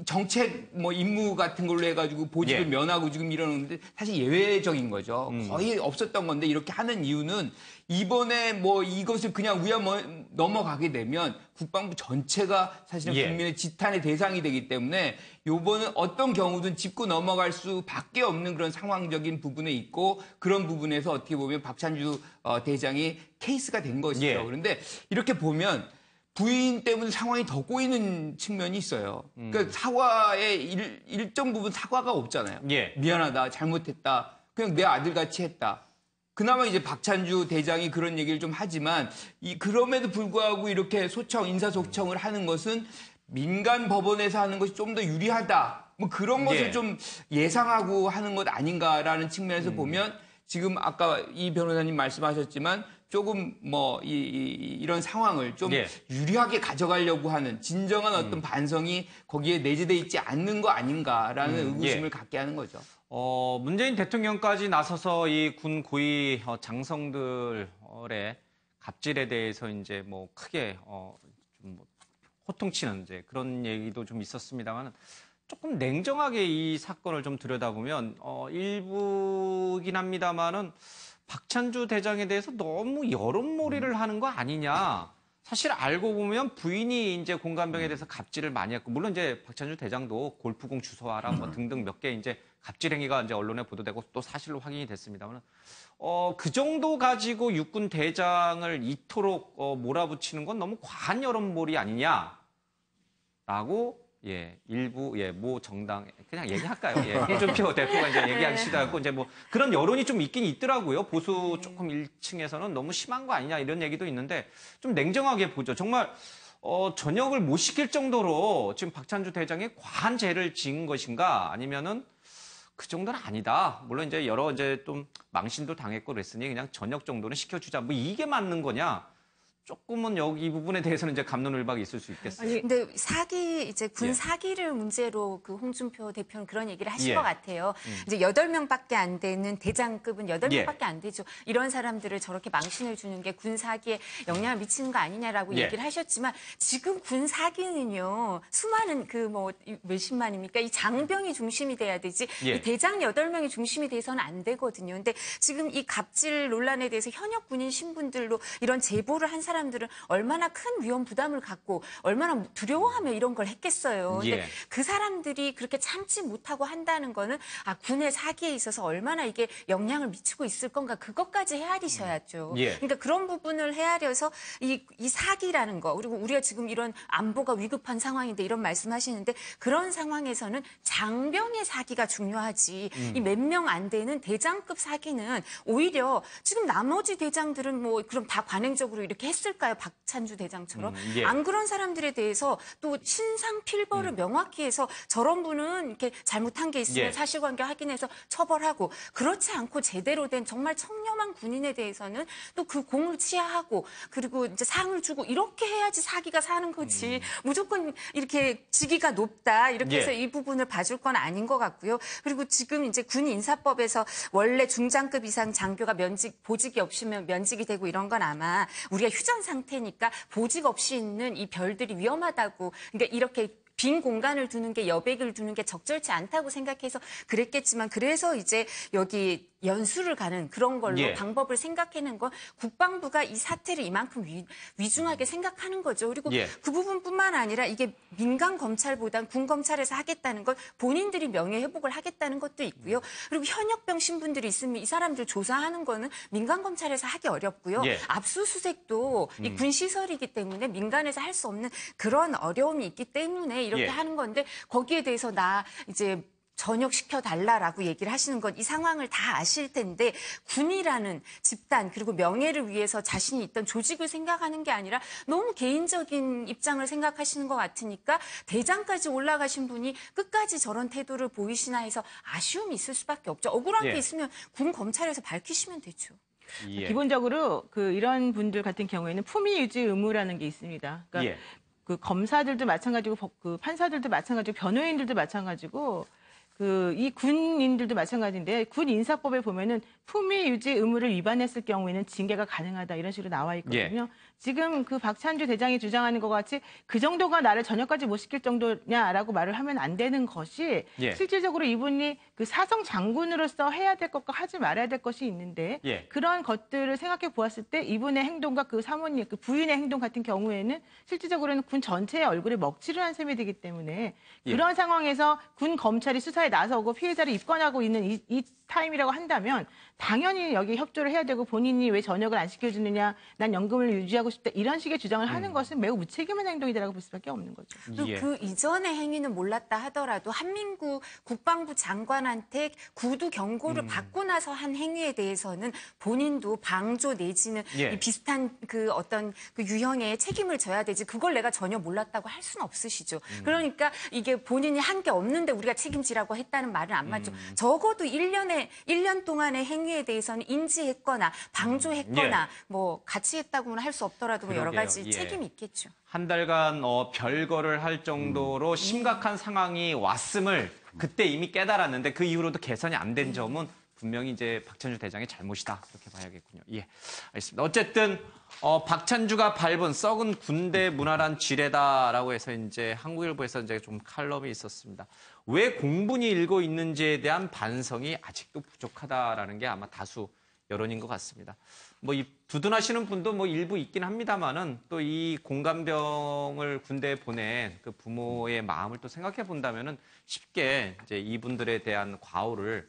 정책 뭐 임무 같은 걸로 해가지고 보직을 면하고 지금 이러는데 사실 예외적인 거죠. 거의 없었던 건데 이렇게 하는 이유는 이번에 뭐 이것을 그냥 넘어가게 되면 국방부 전체가 사실은 국민의 지탄의 대상이 되기 때문에 요번은 어떤 경우든 짚고 넘어갈 수밖에 없는 그런 상황적인 부분에 있고 그런 부분에서 어떻게 보면 박찬주 대장이 케이스가 된 것이죠. 그런데 이렇게 보면 부인 때문에 상황이 더 꼬이는 측면이 있어요. 그러니까 사과의 일정 부분 사과가 없잖아요. 미안하다, 잘못했다, 그냥 내 아들같이 했다. 그나마 이제 박찬주 대장이 그런 얘기를 좀 하지만 그럼에도 불구하고 이렇게 인사소청을 하는 것은 민간 법원에서 하는 것이 좀 더 유리하다. 뭐 그런 것을 좀 예상하고 하는 것 아닌가라는 측면에서 보면 지금 아까 이 변호사님 말씀하셨지만 조금 뭐 이런 상황을 좀 유리하게 가져가려고 하는 진정한 어떤 반성이 거기에 내재돼 있지 않는 거 아닌가라는 의구심을 갖게 하는 거죠. 문재인 대통령까지 나서서 이 군 고위 장성들의 갑질에 대해서 이제 뭐 크게 좀 호통치는 이제 그런 얘기도 좀 있었습니다만 조금 냉정하게 이 사건을 좀 들여다보면 일부긴 합니다만은 박찬주 대장에 대해서 너무 여론몰이를 하는 거 아니냐. 사실 알고 보면 부인이 이제 공관병에 대해서 갑질을 많이 했고, 물론 이제 박찬주 대장도 골프공 주소하라 뭐 등등 몇 개 이제 갑질 행위가 이제 언론에 보도되고 또 사실로 확인이 됐습니다만, 그 정도 가지고 육군 대장을 이토록 몰아붙이는 건 너무 과한 여론몰이 아니냐라고 일부 모 정당 그냥 얘기할까요? 홍준표 대표가 이제 얘기하기 시작하고 이제 뭐 그런 여론이 좀 있긴 있더라고요. 보수 조금 1층에서는 너무 심한 거 아니냐 이런 얘기도 있는데 좀 냉정하게 보죠. 정말 전역을 못 시킬 정도로 지금 박찬주 대장이 과한 죄를 지은 것인가 아니면은 그 정도는 아니다. 물론 이제 여러 이제 좀 망신도 당했고 그랬으니 그냥 전역 정도는 시켜주자. 뭐 이게 맞는 거냐? 조금은 여기 이 부분에 대해서는 이제 감론을박이 있을 수 있겠어요. 아니, 근데 사기 이제 군 사기를 문제로 그 홍준표 대표는 그런 얘기를 하신 것 같아요. 이제 8명밖에 안 되는 대장급은 8명밖에 안 되죠. 이런 사람들을 저렇게 망신을 주는 게 군 사기에 영향을 미치는 거 아니냐라고 얘기를 하셨지만 지금 군 사기는요. 수많은 그 뭐 몇십만입니까? 이 장병이 중심이 돼야 되지. 이 대장 8명이 중심이 돼서는 안 되거든요. 근데 지금 이 갑질 논란에 대해서 현역 군인 신분들로 이런 제보를 한 사람들은 얼마나 큰 위험 부담을 갖고 얼마나 두려워하며 이런 걸 했겠어요. 근데 그 사람들이 그렇게 참지 못하고 한다는 거는 군의 사기에 있어서 얼마나 이게 영향을 미치고 있을 건가 그것까지 헤아리셔야죠. 그러니까 그런 부분을 헤아려서 이 사기라는 거 그리고 우리가 지금 이런 안보가 위급한 상황인데 이런 말씀하시는데 그런 상황에서는 장병의 사기가 중요하지 이 몇 명 안 되는 대장급 사기는 오히려 지금 나머지 대장들은 뭐 그럼 다 관행적으로 이렇게 했을까요? 박찬주 대장처럼. 안 그런 사람들에 대해서 또 신상 필벌을 명확히 해서 저런 분은 이렇게 잘못한 게 있으면 사실관계 확인해서 처벌하고 그렇지 않고 제대로 된 정말 청렴한 군인에 대해서는 또 그 공을 치하하고 그리고 이제 상을 주고 이렇게 해야지 사기가 사는 거지. 무조건 이렇게 직위가 높다 이렇게 해서 이 부분을 봐줄 건 아닌 것 같고요. 그리고 지금 이제 군 인사법에서 원래 중장급 이상 장교가 보직이 없으면 면직이 되고 이런 건 아마 우리가 휴전 상태니까 보직 없이 있는 이 별들이 위험하다고 그러니까 이렇게 빈 공간을 두는 게 여백을 두는 게 적절치 않다고 생각해서 그랬겠지만 그래서 이제 여기 연수를 가는 그런 걸로 방법을 생각해낸 건 국방부가 이 사태를 이만큼 위중하게 생각하는 거죠. 그리고 그 부분뿐만 아니라 이게 민간 검찰보단 군 검찰에서 하겠다는 건 본인들이 명예회복을 하겠다는 것도 있고요. 그리고 현역병 신분들이 있으면 이 사람들 조사하는 거는 민간 검찰에서 하기 어렵고요. 압수수색도 이 군 시설이기 때문에 민간에서 할 수 없는 그런 어려움이 있기 때문에 이렇게 하는 건데 거기에 대해서 나 이제 전역시켜달라라고 얘기를 하시는 건 이 상황을 다 아실 텐데 군이라는 집단 그리고 명예를 위해서 자신이 있던 조직을 생각하는 게 아니라 너무 개인적인 입장을 생각하시는 것 같으니까 대장까지 올라가신 분이 끝까지 저런 태도를 보이시나 해서 아쉬움이 있을 수밖에 없죠. 억울한 게 있으면 군 검찰에서 밝히시면 되죠. 기본적으로 이런 분들 같은 경우에는 품위 유지 의무라는 게 있습니다. 그러니까 그 검사들도 마찬가지고 그 판사들도 마찬가지고 변호인들도 마찬가지고 이 군인들도 마찬가지인데 군 인사법에 보면은 품위 유지 의무를 위반했을 경우에는 징계가 가능하다 이런 식으로 나와 있거든요. 지금 그 박찬주 대장이 주장하는 것 같이 그 정도가 나를 전역까지 못 시킬 정도냐라고 말을 하면 안 되는 것이 실질적으로 이분이 그 사성 장군으로서 해야 될 것과 하지 말아야 될 것이 있는데 그런 것들을 생각해 보았을 때 이분의 행동과 그 사모님, 그 부인의 행동 같은 경우에는 실질적으로는 군 전체의 얼굴에 먹칠을 한 셈이 되기 때문에 그런 상황에서 군 검찰이 수사에 나서고 피해자를 입건하고 있는 이 타임이라고 한다면 당연히 여기 협조를 해야 되고 본인이 왜 전역을 안 시켜주느냐, 난 연금을 유지하고 싶다 이런 식의 주장을 하는 것은 매우 무책임한 행동이라고 볼 수밖에 없는 거죠. 그 이전의 행위는 몰랐다 하더라도 한민구 국방부 장관한테 구두 경고를 받고 나서 한 행위에 대해서는 본인도 방조 내지는 이 비슷한 그 어떤 그 유형의 책임을 져야 되지 그걸 내가 전혀 몰랐다고 할 수는 없으시죠. 그러니까 이게 본인이 한 게 없는데 우리가 책임지라고 했다는 말은 안 맞죠. 적어도 1년 동안의 행위에 대해서는 인지했거나 방조했거나 뭐 같이 했다고는 할 수 없더라도 뭐 여러 가지 책임이 있겠죠. 한 달간 별거를 할 정도로 심각한 상황이 왔음을 그때 이미 깨달았는데 그 이후로도 개선이 안 된 점은 분명히 이제 박찬주 대장의 잘못이다 그렇게 봐야겠군요. 알겠습니다. 어쨌든 박찬주가 밟은 썩은 군대 문화란 지뢰다라고 해서 이제 한국일보에서 이제 좀 칼럼이 있었습니다. 왜 공분이 일고 있는지에 대한 반성이 아직도 부족하다라는 게 아마 다수 여론인 것 같습니다. 뭐 이 두둔하시는 분도 뭐 일부 있긴 합니다만은 또 이 공감병을 군대에 보낸 그 부모의 마음을 또 생각해 본다면은 쉽게 이제 이분들에 대한 과오를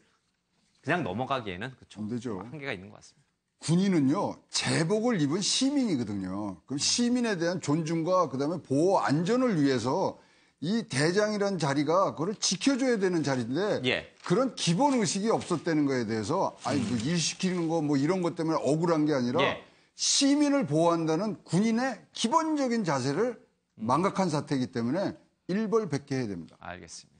그냥 넘어가기에는 안 되죠. 한계가 있는 것 같습니다. 군인은요, 제복을 입은 시민이거든요. 그럼 시민에 대한 존중과 그다음에 보호 안전을 위해서 이 대장이라는 자리가 그걸 지켜줘야 되는 자리인데 그런 기본 의식이 없었다는 거에 대해서 뭐 일 시키는 거 뭐 이런 것 때문에 억울한 게 아니라 시민을 보호한다는 군인의 기본적인 자세를 망각한 사태이기 때문에 일벌백계해야 됩니다. 알겠습니다.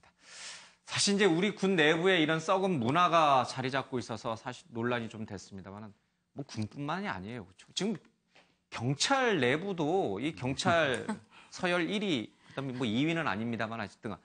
사실 이제 우리 군 내부에 이런 썩은 문화가 자리 잡고 있어서 사실 논란이 좀 됐습니다만 뭐 군뿐만이 아니에요. 그렇죠? 지금 경찰 내부도 이 경찰 서열 1위, 그다음에 뭐 2위는 아닙니다만 어쨌든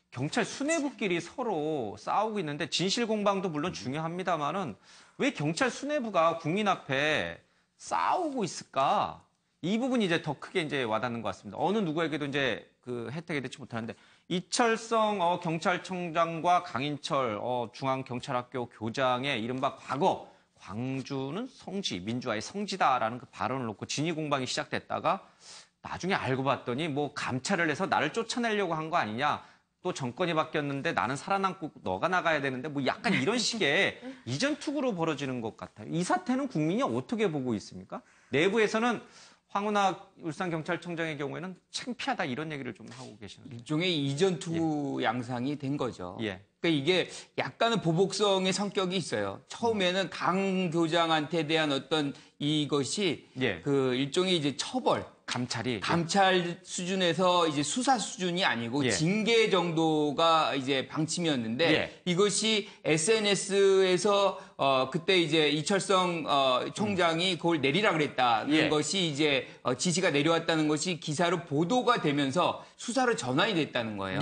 경찰 수뇌부끼리 서로 싸우고 있는데 진실 공방도 물론 중요합니다만은 왜 경찰 수뇌부가 국민 앞에 싸우고 있을까? 이 부분이 이제 더 크게 이제 와닿는 것 같습니다. 어느 누구에게도 이제 그 혜택이 되지 못하는데 이철성 경찰청장과 강인철 중앙경찰학교 교장의 이른바 과거 광주는 성지, 민주화의 성지다라는 그 발언을 놓고 진위 공방이 시작됐다가 나중에 알고 봤더니 뭐 감찰을 해서 나를 쫓아내려고 한 거 아니냐. 또 정권이 바뀌었는데 나는 살아남고 너가 나가야 되는데 뭐 약간 이런 식의 이전 투구로 벌어지는 것 같아요. 이 사태는 국민이 어떻게 보고 있습니까? 내부에서는 황운하 울산경찰청장의 경우에는 창피하다 이런 얘기를 좀 하고 계시는데. 일종의 이전 투구 양상이 된 거죠. 그러니까 이게 약간은 보복성의 성격이 있어요. 처음에는 강 교장한테 대한 어떤 이것이 그 일종의 이제 처벌, 감찰 수준에서 이제 수사 수준이 아니고 징계 정도가 이제 방침이었는데 이것이 SNS에서 그때 이제 이철성 총장이 그걸 내리라 그랬다는 것이 이제 지시가 내려왔다는 것이 기사로 보도가 되면서 수사로 전환이 됐다는 거예요.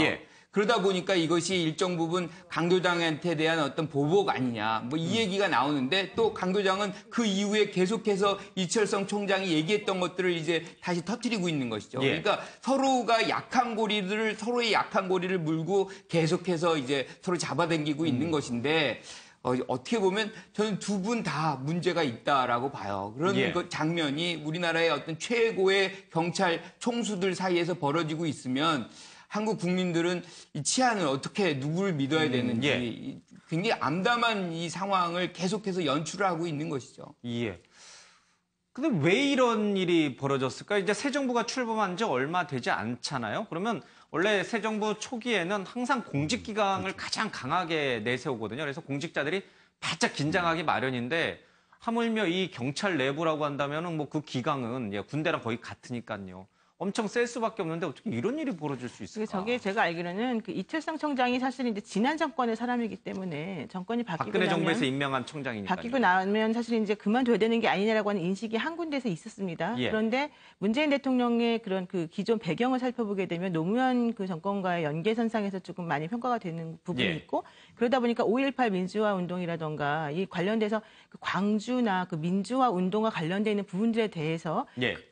그러다 보니까 이것이 일정 부분 강 교장한테 대한 어떤 보복 아니냐, 뭐 이 얘기가 나오는데 또 강 교장은 그 이후에 계속해서 이철성 총장이 얘기했던 것들을 이제 다시 터뜨리고 있는 것이죠. 그러니까 서로의 약한 고리를 물고 계속해서 이제 서로 잡아당기고 있는 것인데 어떻게 보면 저는 두 분 다 문제가 있다라고 봐요. 그런 그 장면이 우리나라의 어떤 최고의 경찰 총수들 사이에서 벌어지고 있으면 한국 국민들은 이 치안을 어떻게 누구를 믿어야 되는지 굉장히 암담한 이 상황을 계속해서 연출을 하고 있는 것이죠. 근데 왜 이런 일이 벌어졌을까? 이제 새 정부가 출범한 지 얼마 되지 않잖아요. 그러면 원래 새 정부 초기에는 항상 공직기강을 가장 강하게 내세우거든요. 그래서 공직자들이 바짝 긴장하기 마련인데 하물며 이 경찰 내부라고 한다면 뭐 그 기강은 군대랑 거의 같으니까요. 엄청 셀 수밖에 없는데 어떻게 이런 일이 벌어질 수 있을까? 저게 제가 알기로는 그 이철성 청장이 사실은 이제 지난 정권의 사람이기 때문에 정권이 바뀌고 박근혜 나면 정부에서 임명한 청장이니까요. 바뀌고 나면 사실 이제 그만둬야 되는 게 아니냐라고 하는 인식이 한 군데에서 있었습니다. 그런데 문재인 대통령의 그런 그 기존 배경을 살펴보게 되면 노무현 그 정권과의 연계선상에서 조금 많이 평가가 되는 부분이 있고 그러다 보니까 5.18 민주화 운동이라던가 이 관련돼서 그 광주나 그 민주화 운동과 관련돼 있는 부분들에 대해서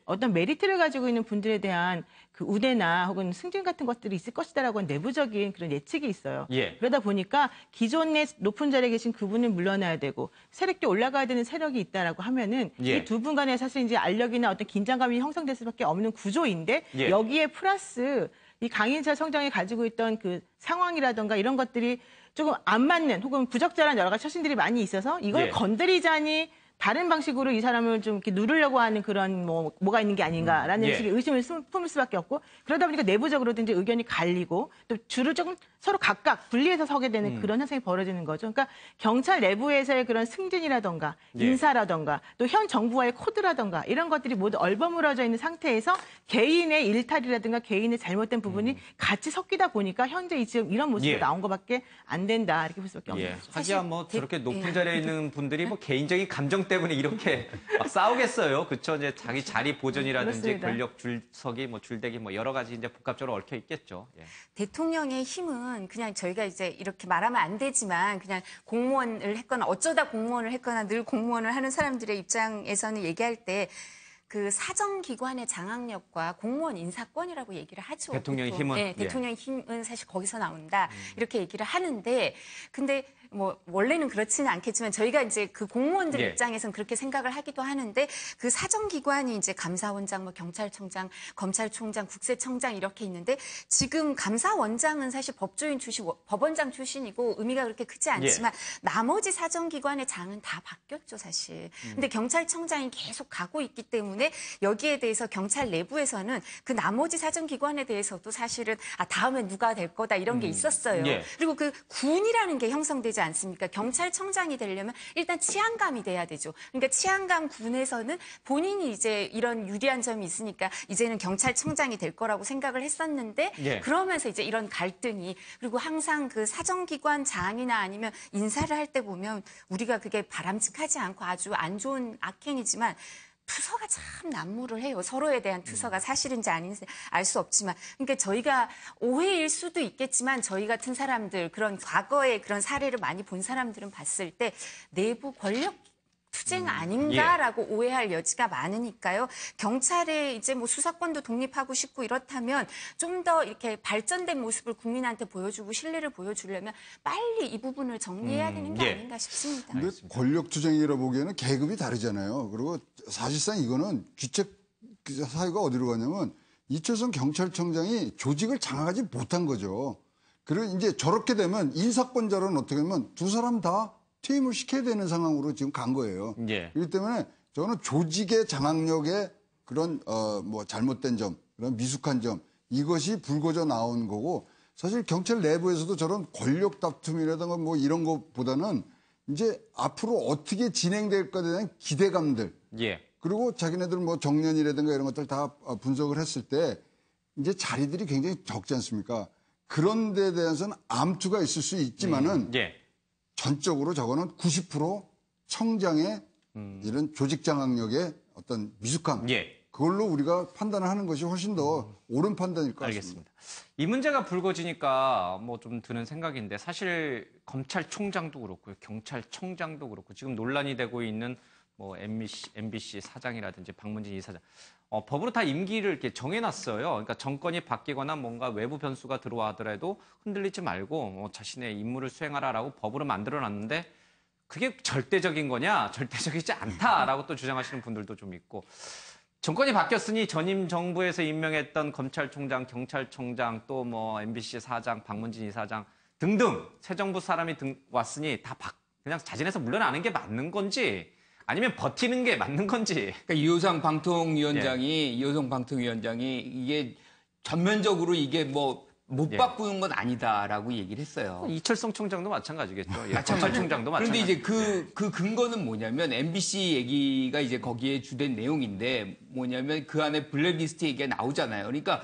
어떤 메리트를 가지고 있는 분들에 대한 그 우대나 혹은 승진 같은 것들이 있을 것이다라고 하는 내부적인 그런 예측이 있어요. 그러다 보니까 기존에 높은 자리에 계신 그분을 물러나야 되고 세력이 올라가야 되는 세력이 있다라고 하면은 이 두 분 간에 사실 이제 알력이나 어떤 긴장감이 형성될 수밖에 없는 구조인데 여기에 플러스 이 강인철 청장이 가지고 있던 그 상황이라던가 이런 것들이 조금 안 맞는 혹은 부적절한 여러 가지 처신들이 많이 있어서 이걸 건드리자니 다른 방식으로 이 사람을 좀 이렇게 누르려고 하는 그런 뭐가 있는 게 아닌가라는 식의 의심을 품을 수밖에 없고 그러다 보니까 내부적으로도 이제 의견이 갈리고 또 줄을 조금 서로 각각 분리해서 서게 되는 그런 현상이 벌어지는 거죠. 그러니까 경찰 내부에서의 그런 승진이라던가 인사라던가 또 현 정부와의 코드라던가 이런 것들이 모두 얼버무려져 있는 상태에서 개인의 일탈이라든가 개인의 잘못된 부분이 같이 섞이다 보니까 현재 지금 이런 모습이 나온 것밖에 안 된다 이렇게 볼 수밖에 없는 거죠. 하기야 뭐 저렇게 높은 자리에 있는 분들이 뭐 개인적인 감정 때문에 이렇게 막 싸우겠어요. 그렇죠? 이제 자기 자리 보존이라든지 그렇습니다. 권력 줄서기, 뭐 줄대기, 뭐 여러 가지 이제 복합적으로 얽혀 있겠죠. 대통령의 힘은 그냥 저희가 이제 이렇게 말하면 안 되지만 그냥 공무원을 했거나 어쩌다 공무원을 했거나 늘 공무원을 하는 사람들의 입장에서는 얘기할 때 그 사정기관의 장악력과 공무원 인사권이라고 얘기를 하죠. 대통령의 보통. 힘은? 네, 대통령의 힘은 사실 거기서 나온다. 이렇게 얘기를 하는데 근데 뭐 원래는 그렇지는 않겠지만 저희가 이제 그 공무원들 입장에서는 그렇게 생각을 하기도 하는데 그 사정기관이 이제 감사원장, 뭐 경찰청장, 검찰총장, 국세청장 이렇게 있는데 지금 감사원장은 사실 법조인 출신, 법원장 출신이고 의미가 그렇게 크지 않지만 나머지 사정기관의 장은 다 바뀌었죠 사실. 근데 경찰청장이 계속 가고 있기 때문에 여기에 대해서 경찰 내부에서는 그 나머지 사정기관에 대해서도 사실은 다음에 누가 될 거다 이런 게 있었어요. 그리고 그 군이라는 게 형성되지 되지 않습니까? 경찰청장이 되려면 일단 치안감이 돼야 되죠. 그러니까 치안감 군에서는 본인이 이제 이런 유리한 점이 있으니까 이제는 경찰청장이 될 거라고 생각을 했었는데 예. 그러면서 이제 이런 갈등이 그리고 항상 그 사정기관 장이나 아니면 인사를 할 때 보면 우리가 그게 바람직하지 않고 아주 안 좋은 악행이지만 투서가 참 난무를 해요. 서로에 대한 투서가 사실인지 아닌지 알 수 없지만. 그러니까 저희가 오해일 수도 있겠지만 저희 같은 사람들 그런 과거의 그런 사례를 많이 본 사람들은 봤을 때 내부 권력 투쟁 아닌가라고 예. 오해할 여지가 많으니까요. 경찰의 이제 뭐 수사권도 독립하고 싶고 이렇다면 좀 더 이렇게 발전된 모습을 국민한테 보여주고 신뢰를 보여주려면 빨리 이 부분을 정리해야 되는 게 예. 아닌가 싶습니다. 근데 권력 투쟁이라 보기에는 계급이 다르잖아요. 그리고 사실상 이거는 귀책 사유가 어디로 가냐면 이철성 경찰청장이 조직을 장악하지 못한 거죠. 그리고 이제 저렇게 되면 인사권자로는 어떻게 하면 두 사람 다 퇴임을 시켜야 되는 상황으로 지금 간 거예요. 예. 그렇기 때문에 저는 조직의 장악력의 그런 뭐 잘못된 점, 그런 미숙한 점 이것이 불거져 나온 거고 사실 경찰 내부에서도 저런 권력 다툼이라든가 뭐 이런 것보다는 이제 앞으로 어떻게 진행될까에 대한 기대감들 예. 그리고 자기네들 뭐 정년이라든가 이런 것들 다 분석을 했을 때 이제 자리들이 굉장히 적지 않습니까? 그런 데에 대해서는 암투가 있을 수 있지만은 예. 전적으로 저거는 90% 청장의 이런 조직 장악력의 어떤 미숙함 예. 그걸로 우리가 판단을 하는 것이 훨씬 더 옳은 판단일 것 같습니다. 알겠습니다. 이 문제가 불거지니까 뭐 좀 드는 생각인데 사실 검찰총장도 그렇고요. 경찰청장도 그렇고 지금 논란이 되고 있는 뭐 MBC 사장이라든지 박문진 이사장 법으로 다 임기를 이렇게 정해놨어요. 그러니까 정권이 바뀌거나 뭔가 외부 변수가 들어와더라도 흔들리지 말고 자신의 임무를 수행하라라고 법으로 만들어놨는데 그게 절대적인 거냐? 절대적이지 않다라고 또 주장하시는 분들도 좀 있고 정권이 바뀌었으니 전임 정부에서 임명했던 검찰총장, 경찰청장 또 뭐 MBC 사장, 박문진 이사장 등등 새 정부 사람이 왔으니 다 그냥 자진해서 물러나는 게 맞는 건지 아니면 버티는 게 맞는 건지. 그러니까 이호성 방통위원장이 이게 전면적으로 이게 뭐 못 바꾸는 건 아니다라고 얘기를 했어요. 이철성 총장도 마찬가지겠죠. 검찰총장도 마찬가지. 그런데 이제 그 근거는 뭐냐면 MBC 얘기가 이제 거기에 주된 내용인데 뭐냐면 그 안에 블랙리스트 얘기가 나오잖아요. 그러니까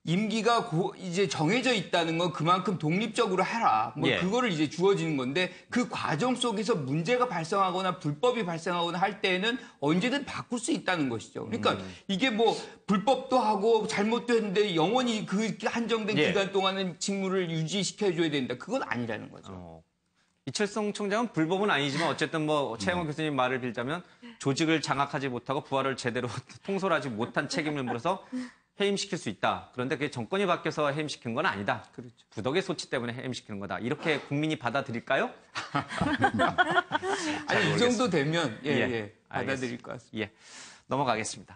임기가 이제 정해져 있다는 건 그만큼 독립적으로 해라. 뭐 그거를 이제 주어지는 건데 그 과정 속에서 문제가 발생하거나 불법이 발생하거나 할 때에는 언제든 바꿀 수 있다는 것이죠. 그러니까 이게 뭐 불법도 하고 잘못도 했는데 영원히 그 한정된 기간 동안은 직무를 유지시켜줘야 된다. 그건 아니라는 거죠. 이철성 총장은 불법은 아니지만 어쨌든 뭐 최영호 교수님 말을 빌자면 조직을 장악하지 못하고 부하를 제대로 통솔하지 못한 책임을 물어서 해임시킬 수 있다. 그런데 그게 정권이 바뀌어서 해임시킨 건 아니다. 그렇죠. 부덕의 소치 때문에 해임시키는 거다. 이렇게 국민이 받아들일까요? 아니, 이 정도 되면 받아들일 것 같습니다. 예, 넘어가겠습니다.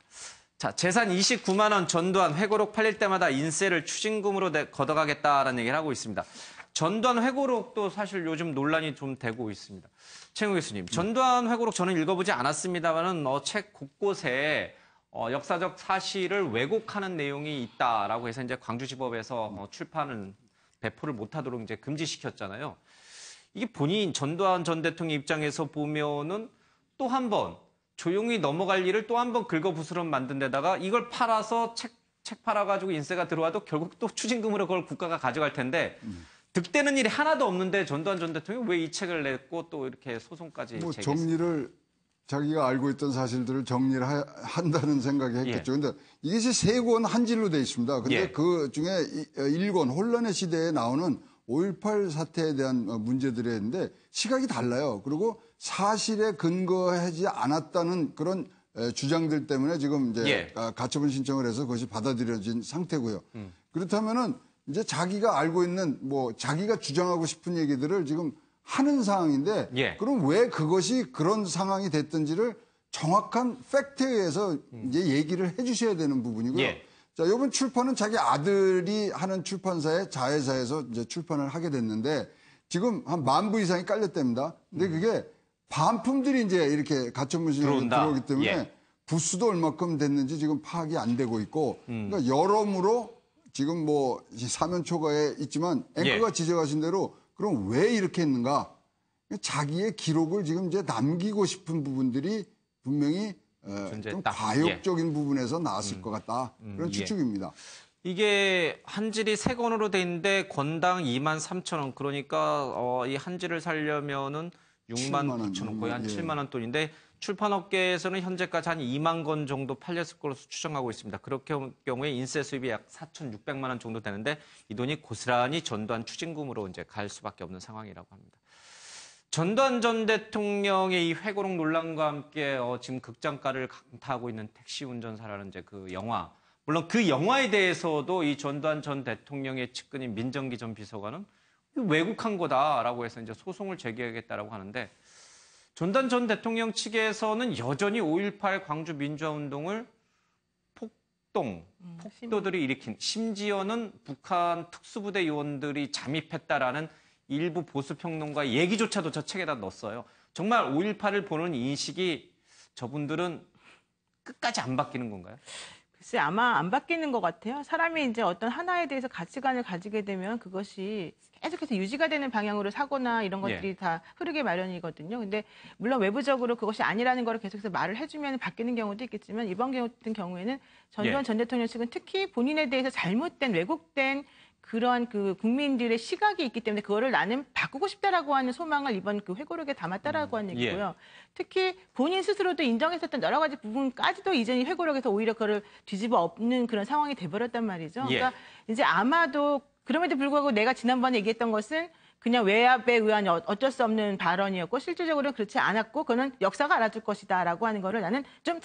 자, 재산 29만 원 전두환 회고록 팔릴 때마다 인세를 추징금으로 걷어가겠다라는 얘기를 하고 있습니다. 전두환 회고록도 사실 요즘 논란이 좀 되고 있습니다. 최영호 교수님, 전두환 회고록 저는 읽어보지 않았습니다만은 책 곳곳에 역사적 사실을 왜곡하는 내용이 있다라고 해서 이제 광주지법에서 출판은 배포를 못하도록 이제 금지시켰잖아요. 이게 본인 전두환 전 대통령 입장에서 보면은 또 한 번 조용히 넘어갈 일을 또 한 번 긁어부스럼 만든 데다가 이걸 팔아서 책 팔아가지고 인세가 들어와도 결국 또 추징금으로 그걸 국가가 가져갈 텐데 득되는 일이 하나도 없는데 전두환 전 대통령이 왜 이 책을 냈고 또 이렇게 소송까지 뭐 제기했습니까? 정리를 자기가 알고 있던 사실들을 정리를 한다는 생각이 했겠죠. 그런데 이것이 세 권 한 질로 돼 있습니다. 근데 그 중에 1권 혼란의 시대에 나오는 5.18 사태에 대한 문제들이 있는데 시각이 달라요. 그리고 사실에 근거하지 않았다는 그런 주장들 때문에 지금 이제 가처분 신청을 해서 그것이 받아들여진 상태고요. 그렇다면은 이제 자기가 알고 있는 뭐 자기가 주장하고 싶은 얘기들을 지금 하는 상황인데 그럼 왜 그것이 그런 상황이 됐던지를 정확한 팩트에 의해서 이제 얘기를 해 주셔야 되는 부분이고요. 자, 이번 출판은 자기 아들이 하는 출판사의 자회사에서 이제 출판을 하게 됐는데 지금 한 10,000부 이상이 깔렸답니다. 근데 그게 반품들이 이제 이렇게 가처분 신청이 들어오기 때문에 부수도 얼마큼 됐는지 지금 파악이 안 되고 있고 그러니까 여러모로 지금 뭐 사면 초과에 있지만 앵커가 지적하신 대로 그럼 왜 이렇게 했는가? 자기의 기록을 지금 이제 남기고 싶은 부분들이 분명히 좀 과욕적인 부분에서 나왔을 것 같다. 그런 추측입니다. 이게 한질이 3권으로 돼 있는데 권당 23,000원. 그러니까 이 한질을 살려면은 69,000원, 거의 한 7만 원 돈인데 출판업계에서는 현재까지 한 2만 권 정도 팔렸을 것으로 추정하고 있습니다. 그렇게 경우에 인쇄 수입이 약 4,600만 원 정도 되는데 이 돈이 고스란히 전두환 추징금으로 이제 갈 수밖에 없는 상황이라고 합니다. 전두환 전 대통령의 이 회고록 논란과 함께 지금 극장가를 강타하고 있는 택시 운전사라는 이제 그 영화. 물론 그 영화에 대해서도 이 전두환 전 대통령의 측근인 민정기 전 비서관은 왜곡한 거다라고 해서 이제 소송을 제기하겠다라고 하는데 전두환 전 대통령 측에서는 여전히 5.18 광주 민주화운동을 폭도들이 일으킨 심지어는 북한 특수부대 요원들이 잠입했다라는 일부 보수평론가의 얘기조차도 저 책에다 넣었어요. 정말 5.18을 보는 인식이 저분들은 끝까지 안 바뀌는 건가요? 글쎄 아마 안 바뀌는 것 같아요. 사람이 이제 어떤 하나에 대해서 가치관을 가지게 되면 그것이 계속해서 유지가 되는 방향으로 사고나 이런 것들이 다 흐르게 마련이거든요. 근데 물론 외부적으로 그것이 아니라는 걸 계속해서 말을 해주면 바뀌는 경우도 있겠지만 이번 같은 경우에는 전두환 전 대통령 측은 특히 본인에 대해서 잘못된 왜곡된 그런 그 국민들의 시각이 있기 때문에 그거를 나는 바꾸고 싶다라고 하는 소망을 이번 그 회고록에 담았다라고 하는 얘기고요. 특히 본인 스스로도 인정했었던 여러 가지 부분까지도 이제 이 회고록에서 오히려 그거를 뒤집어 엎는 그런 상황이 돼버렸단 말이죠. 그러니까 이제 아마도 그럼에도 불구하고 내가 지난번에 얘기했던 것은 그냥 외압에 의한 어쩔 수 없는 발언이었고 실질적으로는 그렇지 않았고 그거는 역사가 알아줄 것이다라고 하는 거를 나는 좀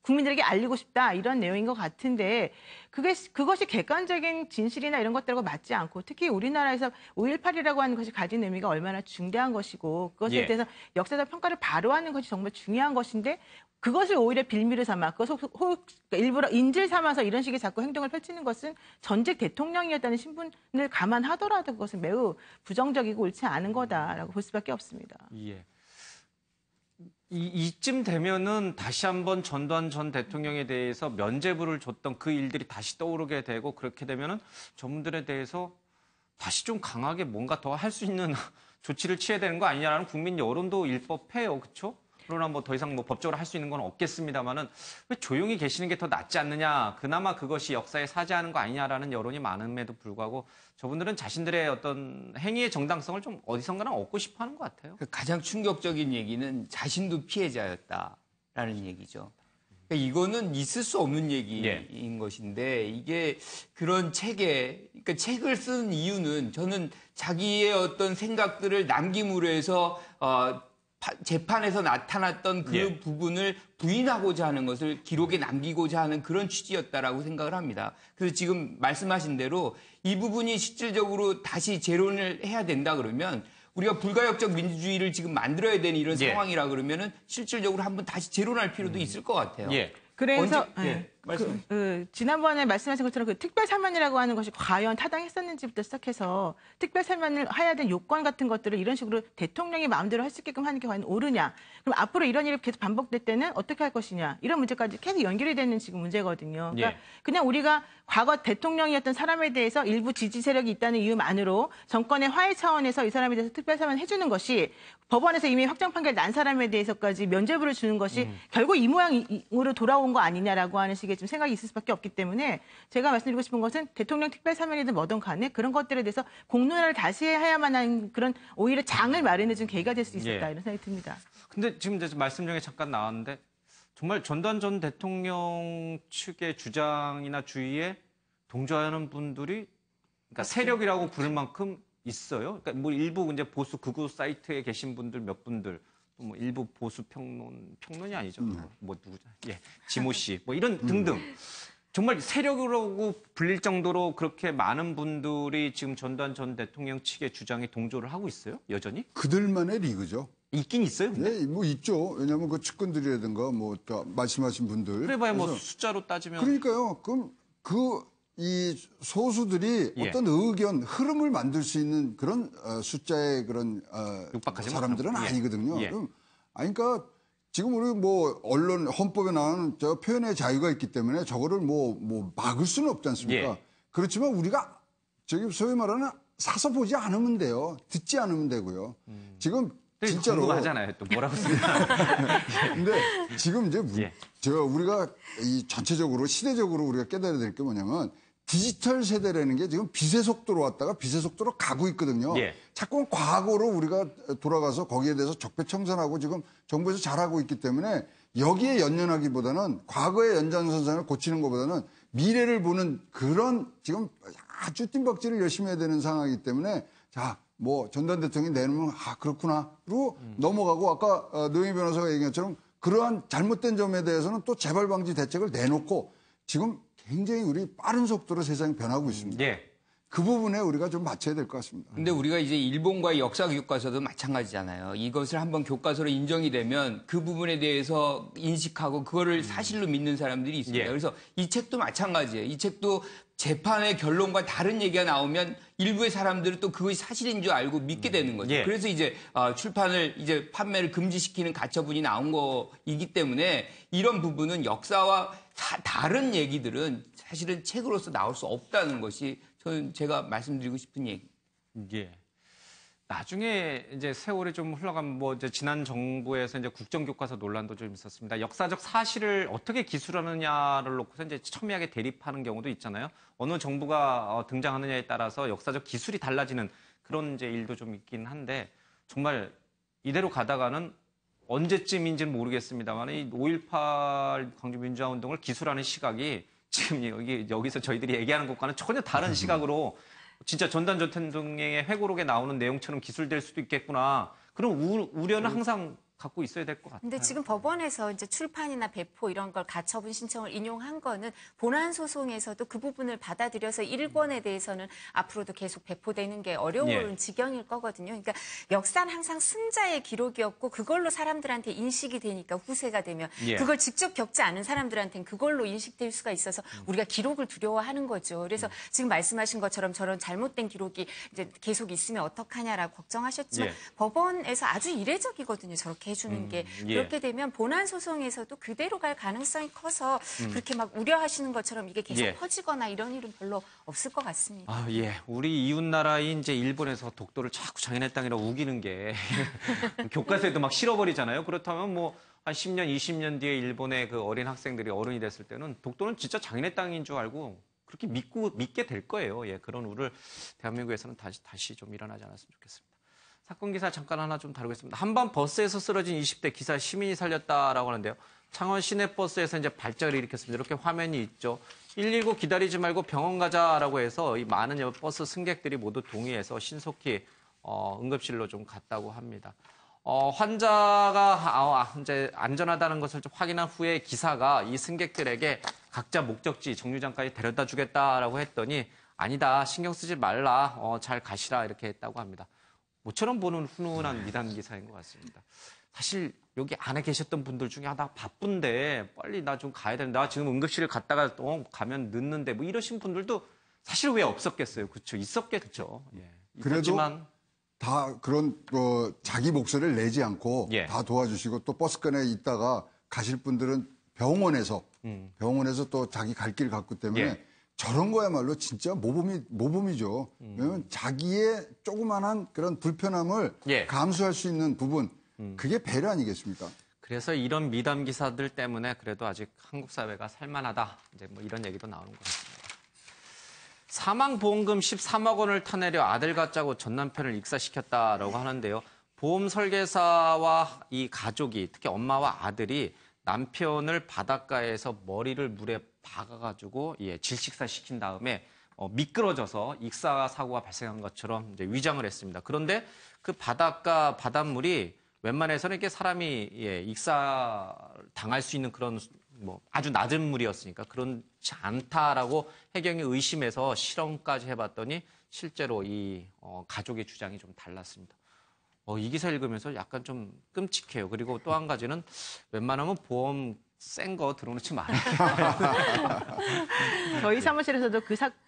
국민들에게 알리고 싶다 이런 내용인 것 같은데 그것이 객관적인 진실이나 이런 것들하고 맞지 않고 특히 우리나라에서 5.18이라고 하는 것이 가진 의미가 얼마나 중대한 것이고 그것에 대해서 역사적 평가를 바로 하는 것이 정말 중요한 것인데 그것을 오히려 빌미로 삼아 그것을 일부러 인질 삼아서 이런 식의 자꾸 행동을 펼치는 것은 전직 대통령이었다는 신분을 감안하더라도 그것은 매우 부정적이고 옳지 않은 거다라고 볼 수밖에 없습니다. 이쯤 되면은 다시 한번 전두환 전 대통령에 대해서 면죄부를 줬던 그 일들이 다시 떠오르게 되고 그렇게 되면은 저분들에 대해서 다시 좀 강하게 뭔가 더 할 수 있는 조치를 취해야 되는 거 아니냐라는 국민 여론도 일법해요. 그렇죠? 그러나 뭐 더 이상 뭐 법적으로 할 수 있는 건 없겠습니다만은 왜 조용히 계시는 게 더 낫지 않느냐. 그나마 그것이 역사에 사죄하는 거 아니냐라는 여론이 많음에도 불구하고 저분들은 자신들의 어떤 행위의 정당성을 좀 어디선가는 얻고 싶어 하는 것 같아요. 가장 충격적인 얘기는 자신도 피해자였다라는 얘기죠. 그러니까 이거는 있을 수 없는 얘기인 것인데 이게 그런 그러니까 책을 쓴 이유는 저는 자기의 어떤 생각들을 남김으로 해서 재판에서 나타났던 그 부분을 부인하고자 하는 것을 기록에 남기고자 하는 그런 취지였다라고 생각을 합니다. 그래서 지금 말씀하신 대로 이 부분이 실질적으로 다시 재론을 해야 된다 그러면 우리가 불가역적 민주주의를 지금 만들어야 되는 이런 상황이라 그러면은 실질적으로 한번 다시 재론할 필요도 있을 것 같아요. 그래서 지난번에 말씀하신 것처럼 그 특별사면이라고 하는 것이 과연 타당했었는지부터 시작해서 특별사면을 해야 될 요건 같은 것들을 이런 식으로 대통령이 마음대로 할 수 있게끔 하는 게 과연 옳으냐. 그럼 앞으로 이런 일이 계속 반복될 때는 어떻게 할 것이냐. 이런 문제까지 계속 연결이 되는 지금 문제거든요. 그러니까 그냥 우리가 과거 대통령이었던 사람에 대해서 일부 지지 세력이 있다는 이유만으로 정권의 화해 차원에서 이 사람에 대해서 특별사면 해주는 것이 법원에서 이미 확정 판결 난 사람에 대해서까지 면죄부를 주는 것이 결국 이 모양으로 돌아온 거 아니냐라고 하는 식의 좀 생각이 있을 수밖에 없기 때문에 제가 말씀드리고 싶은 것은 대통령 특별사면이든 뭐든 간에 그런 것들에 대해서 공론화를 다시 해야만 하는 그런 오히려 장을 마련해준 계기가 될 수 있었다 이런 생각이 듭니다. 근데 지금 이제 말씀 중에 잠깐 나왔는데 정말 전두환 전 대통령 측의 주장이나 주의에 동조하는 분들이 그러니까 세력이라고 부를 만큼 있어요. 그러니까 뭐 일부 이제 보수 극우 사이트에 계신 분들 몇 분들 또 뭐 일부 보수 평론이 아니죠. 뭐 누구죠? 지모 씨 뭐 이런 등등. 정말 세력이라고 불릴 정도로 그렇게 많은 분들이 지금 전두환 전 대통령 측의 주장에 동조를 하고 있어요? 여전히? 그들만의 리그죠. 있긴 있어요? 근데? 네, 뭐 있죠. 왜냐하면 그 측근들이라든가 뭐 말씀하신 분들. 그래봐야 뭐 숫자로 따지면. 그러니까요. 그럼 이 소수들이 어떤 의견, 흐름을 만들 수 있는 그런 숫자의 그런 사람들은 아니거든요. 그러니까 지금 우리 뭐 언론 헌법에 나오는 저 표현의 자유가 있기 때문에 저거를 뭐 막을 수는 없지 않습니까? 그렇지만 우리가 저기 소위 말하는 사서 보지 않으면 돼요. 듣지 않으면 되고요. 지금 진짜로 궁금하잖아요. 또 뭐라고 쓰나. 근데 지금 이제 우리가 이 전체적으로 시대적으로 우리가 깨달아야 될 게 뭐냐면 디지털 세대라는 게 지금 빛의 속도로 왔다가 빛의 속도로 가고 있거든요. 자꾸 과거로 우리가 돌아가서 거기에 대해서 적폐청산하고 지금 정부에서 잘하고 있기 때문에 여기에 연연하기보다는 과거의 연장선상을 고치는 것보다는 미래를 보는 그런 지금 아주 뜀박질을 열심히 해야 되는 상황이기 때문에 자, 뭐 전두환 대통령이 내놓으면 그렇구나로 넘어가고 아까 노영희 변호사가 얘기한 것처럼 그러한 잘못된 점에 대해서는 또 재발 방지 대책을 내놓고 지금 굉장히 우리 빠른 속도로 세상이 변하고 있습니다. 그 부분에 우리가 좀 맞춰야 될 것 같습니다. 근데 우리가 이제 일본과의 역사 교과서도 마찬가지잖아요. 이것을 한번 교과서로 인정이 되면 그 부분에 대해서 인식하고 그거를 사실로 믿는 사람들이 있습니다. 그래서 이 책도 마찬가지예요. 이 책도 재판의 결론과 다른 얘기가 나오면 일부의 사람들은 또 그것이 사실인 줄 알고 믿게 되는 거죠. 그래서 이제 출판을 이제 판매를 금지시키는 가처분이 나온 거이기 때문에 이런 부분은 역사와 다른 얘기들은 사실은 책으로서 나올 수 없다는 것이 저는 제가 말씀드리고 싶은 얘기. 나중에 이제 세월이 좀 흘러가면 뭐 이제 지난 정부에서 이제 국정교과서 논란도 좀 있었습니다. 역사적 사실을 어떻게 기술하느냐를 놓고서 이제 첨예하게 대립하는 경우도 있잖아요. 어느 정부가 등장하느냐에 따라서 역사적 기술이 달라지는 그런 이제 일도 좀 있긴 한데 정말 이대로 가다가는 언제쯤인지는 모르겠습니다만 이 5.18 광주민주화운동을 기술하는 시각이 지금 여기서 저희들이 얘기하는 것과는 전혀 다른 시각으로 진짜 전두환 전 대통령의 회고록에 나오는 내용처럼 기술될 수도 있겠구나. 그런 우려는 항상 갖고 있어야 될 것 같아요. 근데 지금 법원에서 이제 출판이나 배포 이런 걸 가처분 신청을 인용한 거는 본안 소송에서도 그 부분을 받아들여서 일본에 대해서는 앞으로도 계속 배포되는 게 어려운 지경일 거거든요. 그러니까 역사는 항상 승자의 기록이었고 그걸로 사람들한테 인식이 되니까 후세가 되면 그걸 직접 겪지 않은 사람들한테는 그걸로 인식될 수가 있어서 우리가 기록을 두려워하는 거죠. 그래서 지금 말씀하신 것처럼 저런 잘못된 기록이 이제 계속 있으면 어떡하냐라고 걱정하셨지만 법원에서 아주 이례적이거든요. 저렇게 해주는 게. 그렇게 되면 본안 소송에서도 그대로 갈 가능성이 커서 그렇게 막 우려하시는 것처럼 이게 계속 퍼지거나 이런 일은 별로 없을 것 같습니다. 우리 이웃 나라인 이제 일본에서 독도를 자꾸 자기네 땅이라고 우기는 게 교과서에도 막 실어버리잖아요. 그렇다면 뭐 한 10년, 20년 뒤에 일본의 그 어린 학생들이 어른이 됐을 때는 독도는 진짜 자기네 땅인 줄 알고 그렇게 믿게 될 거예요. 그런 우를 대한민국에서는 다시 좀 일어나지 않았으면 좋겠습니다. 사건 기사 잠깐 하나 좀 다루겠습니다. 한밤 버스에서 쓰러진 20대 기사 시민이 살렸다라고 하는데요. 창원 시내버스에서 이제 발작을 일으켰습니다. 이렇게 화면이 있죠. 119 기다리지 말고 병원 가자라고 해서 이 많은 버스 승객들이 모두 동의해서 신속히 응급실로 좀 갔다고 합니다. 환자가 이제 안전하다는 것을 좀 확인한 후에 기사가 이 승객들에게 각자 목적지 정류장까지 데려다 주겠다라고 했더니 아니다, 신경 쓰지 말라, 잘 가시라 이렇게 했다고 합니다. 모처럼 보는 훈훈한 미담 기사인 것 같습니다. 사실 여기 안에 계셨던 분들 중에 나 바쁜데 빨리 나 좀 가야 되는데 나 지금 응급실을 갔다가 가면 늦는데 뭐 이러신 분들도 사실 왜 없었겠어요. 그렇죠. 있었겠죠. 그래도 다 그런 자기 목소리를 내지 않고 다 도와주시고 또 버스권에 있다가 가실 분들은 병원에서 또 자기 갈 길 갔기 때문에 저런 거야말로 진짜 모범이죠. 왜냐면 자기의 조그만한 그런 불편함을 감수할 수 있는 부분, 그게 배려 아니겠습니까? 그래서 이런 미담 기사들 때문에 그래도 아직 한국 사회가 살만하다. 이제 뭐 이런 얘기도 나오는 것 같습니다. 사망보험금 13억 원을 타내려 아들 갖자고 전 남편을 익사시켰다라고 하는데요. 보험 설계사와 이 가족이 특히 엄마와 아들이 남편을 바닷가에서 머리를 물에 박아가지고 질식사 시킨 다음에 미끄러져서 익사 사고가 발생한 것처럼 이제 위장을 했습니다. 그런데 그 바닷물이 웬만해서는 이렇게 사람이 익사 당할 수 있는 그런 뭐 아주 낮은 물이었으니까 그렇지 않다라고 해경이 의심해서 실험까지 해봤더니 실제로 이 가족의 주장이 좀 달랐습니다. 이 기사 읽으면서 약간 좀 끔찍해요. 그리고 또 한 가지는 웬만하면 보험 센 거 들어놓지 말아요. 저희 사무실에서도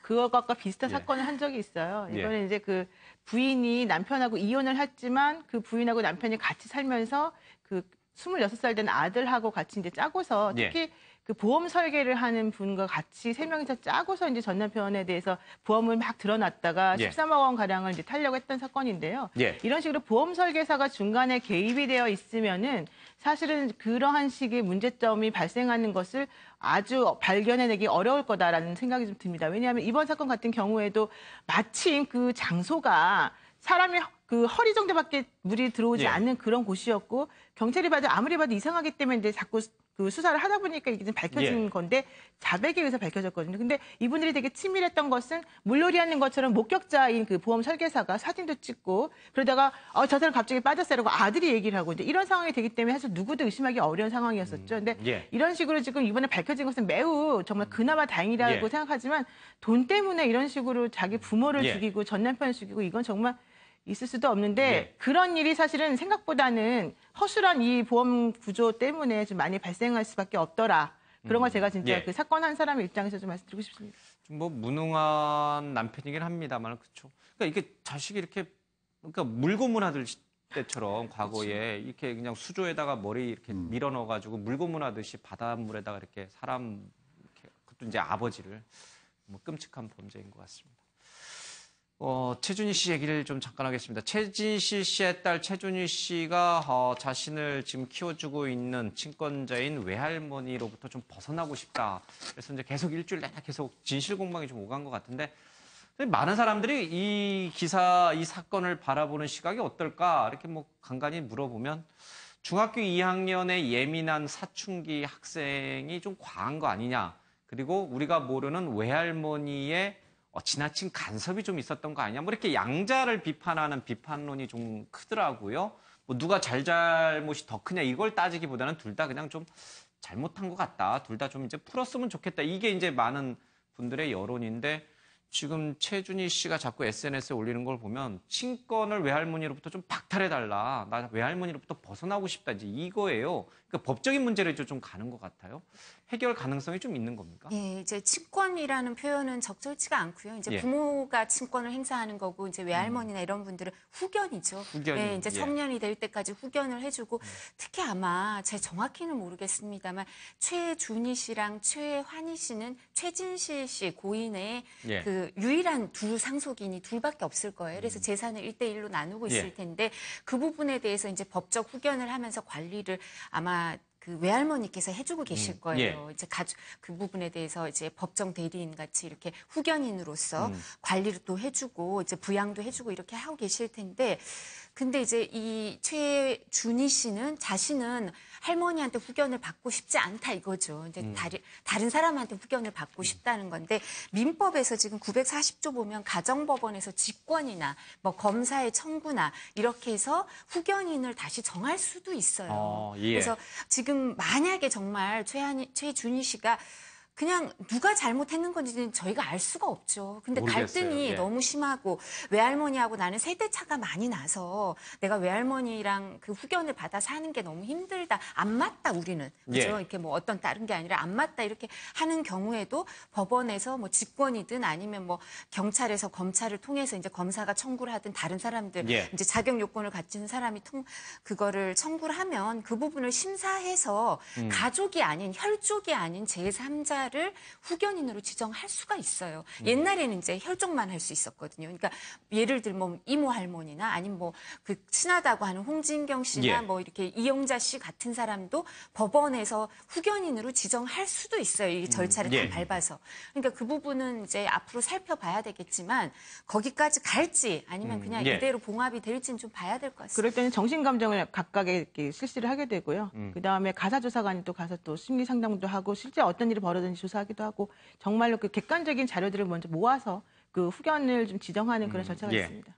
그것과 비슷한 사건을 한 적이 있어요. 이거는 이제 그 부인이 남편하고 이혼을 했지만 그 부인하고 남편이 같이 살면서 그 26살 된 아들하고 같이 이제 짜고서 특히 그 보험 설계를 하는 분과 같이 3명이서 짜고서 이제 전 남편에 대해서 보험을 막 드러났다가 13억 원 가량을 이제 타려고 했던 사건인데요. 이런 식으로 보험 설계사가 중간에 개입이 되어 있으면은 사실은 그러한 식의 문제점이 발생하는 것을 아주 발견해내기 어려울 거다라는 생각이 좀 듭니다. 왜냐하면 이번 사건 같은 경우에도 마침 그 장소가 사람이 그 허리 정도밖에 물이 들어오지 않는 그런 곳이었고 경찰이 봐도 아무리 봐도 이상하기 때문에 이제 자꾸 그 수사를 하다 보니까 이게 좀 밝혀진 건데 자백에 의해서 밝혀졌거든요. 근데 이분들이 되게 치밀했던 것은 물놀이 하는 것처럼 목격자인 그 보험 설계사가 사진도 찍고 그러다가 저 사람 갑자기 빠졌어라고 아들이 얘기를 하고 이제 이런 상황이 되기 때문에 사실 누구도 의심하기 어려운 상황이었었죠. 근데 이런 식으로 지금 이번에 밝혀진 것은 매우 정말 그나마 다행이라고 생각하지만 돈 때문에 이런 식으로 자기 부모를 죽이고 전 남편을 죽이고 이건 정말 있을 수도 없는데 그런 일이 사실은 생각보다는 허술한 이 보험 구조 때문에 좀 많이 발생할 수밖에 없더라. 그런 걸 제가 진짜 그 사건 한 사람의 입장에서 좀 말씀드리고 싶습니다. 좀 뭐 무능한 남편이긴 합니다만 그렇죠. 그러니까 이게 자식이 이렇게 그러니까 물고문하듯 때처럼 과거에 이렇게 그냥 수조에다가 머리 이렇게 밀어 넣어가지고 물고문하듯이 바닷물에다가 이렇게 사람 이렇게 그것도 이제 아버지를 뭐 끔찍한 범죄인 것 같습니다. 최준희 씨 얘기를 좀 잠깐 하겠습니다. 최진실 씨의 딸 최준희 씨가 자신을 지금 키워주고 있는 친권자인 외할머니로부터 좀 벗어나고 싶다. 그래서 이제 계속 일주일 내내 계속 진실 공방이 좀 오간 것 같은데 많은 사람들이 이 기사, 이 사건을 바라보는 시각이 어떨까? 이렇게 뭐 간간히 물어보면 중학교 2학년의 예민한 사춘기 학생이 좀 과한 거 아니냐. 그리고 우리가 모르는 외할머니의 지나친 간섭이 좀 있었던 거 아니냐. 뭐 이렇게 양자를 비판하는 비판론이 좀 크더라고요. 뭐 누가 잘못이 더 크냐 이걸 따지기보다는 둘 다 그냥 좀 잘못한 것 같다. 둘 다 좀 이제 풀었으면 좋겠다. 이게 이제 많은 분들의 여론인데 지금 최준희 씨가 자꾸 SNS에 올리는 걸 보면 친권을 외할머니로부터 좀 박탈해달라. 나 외할머니로부터 벗어나고 싶다. 이제 이거예요. 그러니까 법적인 문제를 좀 가는 것 같아요. 해결 가능성이 좀 있는 겁니까? 예, 이제 친권이라는 표현은 적절치가 않고요. 이제 부모가 친권을 행사하는 거고 이제 외할머니나 이런 분들은 후견이죠. 후견이. 예, 이제 청년이 될 때까지 후견을 해주고 특히 아마 제 정확히는 모르겠습니다만 최준희 씨랑 최환희 씨는 최진실 씨 고인의 그 유일한 두 상속인이 둘밖에 없을 거예요. 그래서 재산을 1대1로 나누고 있을 텐데 그 부분에 대해서 이제 법적 후견을 하면서 관리를 아마 그 외할머니께서 해주고 계실 거예요. 이제 그 부분에 대해서 이제 법정 대리인 같이 이렇게 후견인으로서 관리를 또 해주고 이제 부양도 해주고 이렇게 하고 계실 텐데, 근데 이제 이 최준희 씨는 자신은 할머니한테 후견을 받고 싶지 않다 이거죠. 이제 다른 사람한테 후견을 받고 싶다는 건데 민법에서 지금 940조 보면 가정법원에서 직권이나 뭐 검사의 청구나 이렇게 해서 후견인을 다시 정할 수도 있어요. 그래서 지금 만약에 정말 최준희 씨가 그냥 누가 잘못했는 건지는 저희가 알 수가 없죠. 근데 모르겠어요. 갈등이 너무 심하고 외할머니하고 나는 세대 차가 많이 나서 내가 외할머니랑 그 후견을 받아 사는 게 너무 힘들다. 안 맞다 우리는. 그죠? 이렇게 뭐 어떤 다른 게 아니라 안 맞다 이렇게 하는 경우에도 법원에서 뭐 직권이든 아니면 뭐 경찰에서 검찰을 통해서 이제 검사가 청구를 하든 다른 사람들 이제 자격 요건을 갖춘 사람이 그거를 청구를 하면 그 부분을 심사해서 가족이 아닌 혈족이 아닌 제3자 를 후견인으로 지정할 수가 있어요. 옛날에는 이제 혈족만 할 수 있었거든요. 그러니까 예를 들면 이모 할머니나 아니면 뭐 그 친하다고 하는 홍진경 씨나 뭐 이렇게 이영자 씨 같은 사람도 법원에서 후견인으로 지정할 수도 있어요. 이 절차를 다 밟아서. 그러니까 그 부분은 이제 앞으로 살펴봐야 되겠지만 거기까지 갈지 아니면 그냥 이대로 봉합이 될지는 좀 봐야 될 것 같습니다. 그럴 때는 정신감정을 각각에 이렇게 실시를 하게 되고요. 그다음에 가사조사관이 또 가서 또 심리 상담도 하고 실제 어떤 일이 벌어졌는지 조사하기도 하고 정말로 그 객관적인 자료들을 먼저 모아서 그 후견을 좀 지정하는 그런 절차가 있습니다.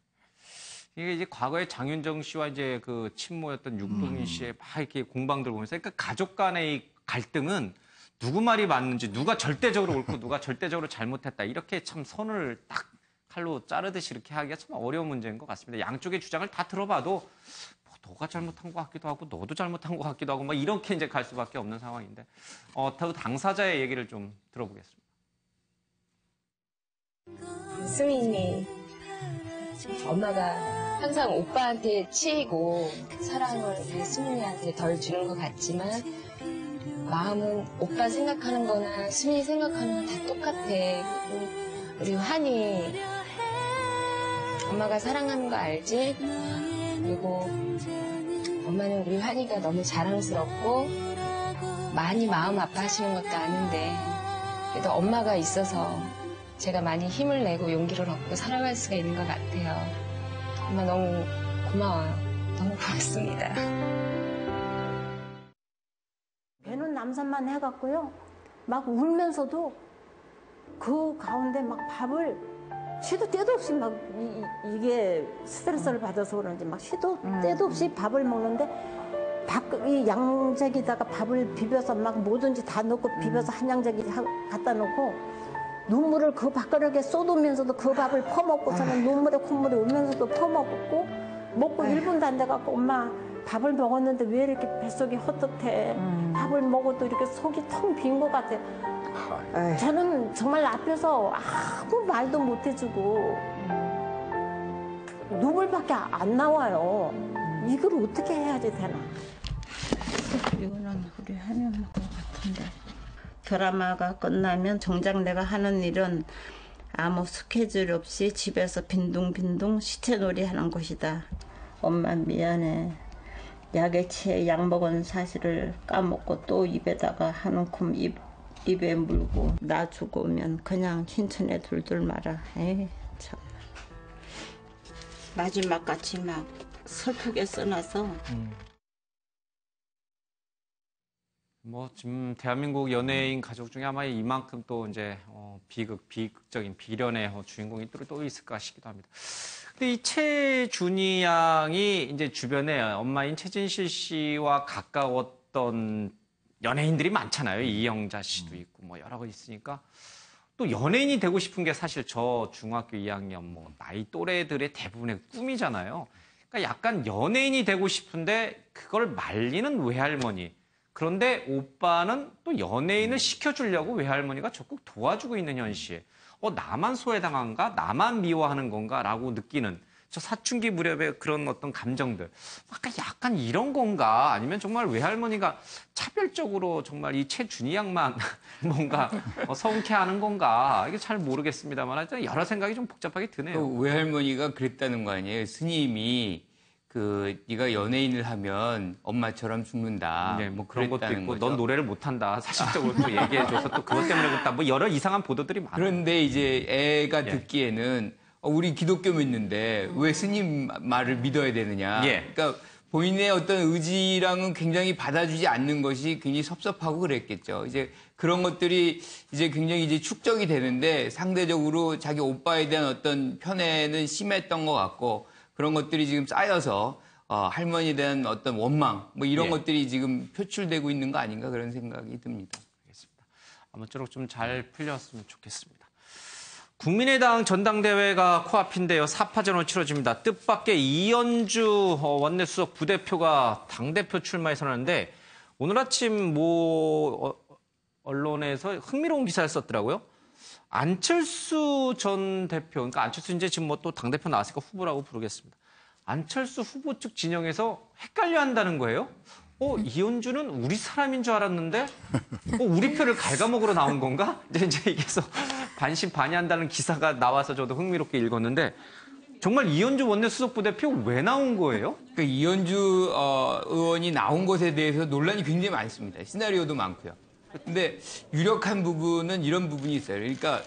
이게 이제 과거에 장윤정 씨와 이제 그 친모였던 윤봉인 씨의 막 이렇게 공방들 보면서 그러니까 가족 간의 갈등은 누구 말이 맞는지 누가 절대적으로 옳고 누가 절대적으로 잘못했다 이렇게 참 선을 딱 칼로 자르듯이 이렇게 하기가 참 어려운 문제인 것 같습니다. 양쪽의 주장을 다 들어봐도 너가 잘못한 것 같기도 하고 너도 잘못한 것 같기도 하고 막 이렇게 이제 갈 수밖에 없는 상황인데 더 당사자의 얘기를 좀 들어보겠습니다. 수민이 엄마가 항상 오빠한테 치이고 사랑을 우리 수민이한테 덜 주는 것 같지만 마음은 오빠 생각하는 거나 수민이 생각하는 건 다 똑같아. 그리고 우리 환희 엄마가 사랑하는 거 알지? 그리고 엄마는 우리 환희가 너무 자랑스럽고 많이 마음 아파하시는 것도 아는데 그래도 엄마가 있어서 제가 많이 힘을 내고 용기를 얻고 살아갈 수가 있는 것 같아요. 엄마 너무 고마워요. 너무 고맙습니다. 배는 남산만 해갖고요. 막 울면서도 그 가운데 막 밥을 시도 때도 없이 막 이게 스트레스를 받아서 그런지 막 시도 때도 없이 밥을 먹는데 이 양재기다가 밥을 비벼서 막 뭐든지 다 넣고 비벼서 한 양재기 갖다 놓고 눈물을 그 밥그릇에 쏟으면서도 그 밥을 퍼먹고서는 눈물에 콧물이 오면서도 퍼먹고 먹고 1분도 안 돼갖고 엄마 밥을 먹었는데 왜 이렇게 뱃속이 헛헛해. 밥을 먹어도 이렇게 속이 텅 빈 것 같아. 저는 정말 앞에서 아무 말도 못 해주고 눈물밖에 안 나와요. 이걸 어떻게 해야지 되나. 이거는 우리 한이 엄마 것 같은데. 드라마가 끝나면 정작 내가 하는 일은 아무 스케줄 없이 집에서 빈둥빈둥 시체놀이 하는 것이다. 엄마 미안해. 약에 취해 약 먹은 사실을 까먹고 또 입에다가 한 움큼 입에 물고 나 죽으면 그냥 흰천에 둘둘 말아. 에이 참. 마지막같이 막 슬프게 써놔서 뭐 지금 대한민국 연예인 가족 중에 아마 이만큼 또 이제 비극적인 비련의 주인공이 또 있을까 싶기도 합니다. 근데 이 최준희 양이 이제 주변에 엄마인 최진실 씨와 가까웠던 연예인들이 많잖아요. 이영자 씨도 있고 뭐 여러 가 있으니까 또 연예인이 되고 싶은 게 사실 저 중학교 2학년 뭐 나이 또래들의 대부분의 꿈이잖아요. 그러니까 약간 연예인이 되고 싶은데 그걸 말리는 외할머니. 그런데 오빠는 또 연예인을 시켜주려고 외할머니가 적극 도와주고 있는 현실. 나만 소외당한가? 나만 미워하는 건가? 라고 느끼는 저 사춘기 무렵의 그런 어떤 감정들. 약간 이런 건가? 아니면 정말 외할머니가 차별적으로 정말 이 최준희 양만 뭔가 성쾌하는 건가? 이게 잘 모르겠습니다만 여러 생각이 좀 복잡하게 드네요. 외할머니가 그랬다는 거 아니에요? 스님이 네가 연예인을 하면 엄마처럼 죽는다. 네, 뭐 그런 것도 있고, 거죠. 넌 노래를 못한다. 사실적으로 또 얘기해줘서 또 그것 때문에 그렇다. 뭐 여러 이상한 보도들이 많아요. 그런데 이제 애가 듣기에는 우리 기독교 믿는데 왜 스님 말을 믿어야 되느냐. 그러니까 본인의 어떤 의지랑은 굉장히 받아주지 않는 것이 굉장히 섭섭하고 그랬겠죠. 이제 그런 것들이 이제 굉장히 이제 축적이 되는데 상대적으로 자기 오빠에 대한 어떤 편애는 심했던 것 같고. 그런 것들이 지금 쌓여서 할머니에 대한 어떤 원망 뭐 이런 것들이 지금 표출되고 있는 거 아닌가 그런 생각이 듭니다. 알겠습니다. 아무쪼록 좀 잘 풀렸으면 좋겠습니다. 국민의당 전당대회가 코앞인데요. 4파전으로 치러집니다. 뜻밖의 이현주 원내수석 부대표가 당대표 출마에 선언했는데 오늘 아침 언론에서 흥미로운 기사를 썼더라고요. 안철수 전 대표, 그러니까 안철수 이제 지금 뭐 또 당대표 나왔으니까 후보라고 부르겠습니다. 안철수 후보 측 진영에서 헷갈려 한다는 거예요. 이현주는 우리 사람인 줄 알았는데, 우리 표를 갉아먹으러 나온 건가? 이제 이게서 반신반의한다는 기사가 나와서 저도 흥미롭게 읽었는데, 정말 이현주 원내수석 부대표 왜 나온 거예요? 그러니까 이현주 의원이 나온 것에 대해서 논란이 굉장히 많습니다. 시나리오도 많고요. 근데 유력한 부분은 이런 부분이 있어요. 그러니까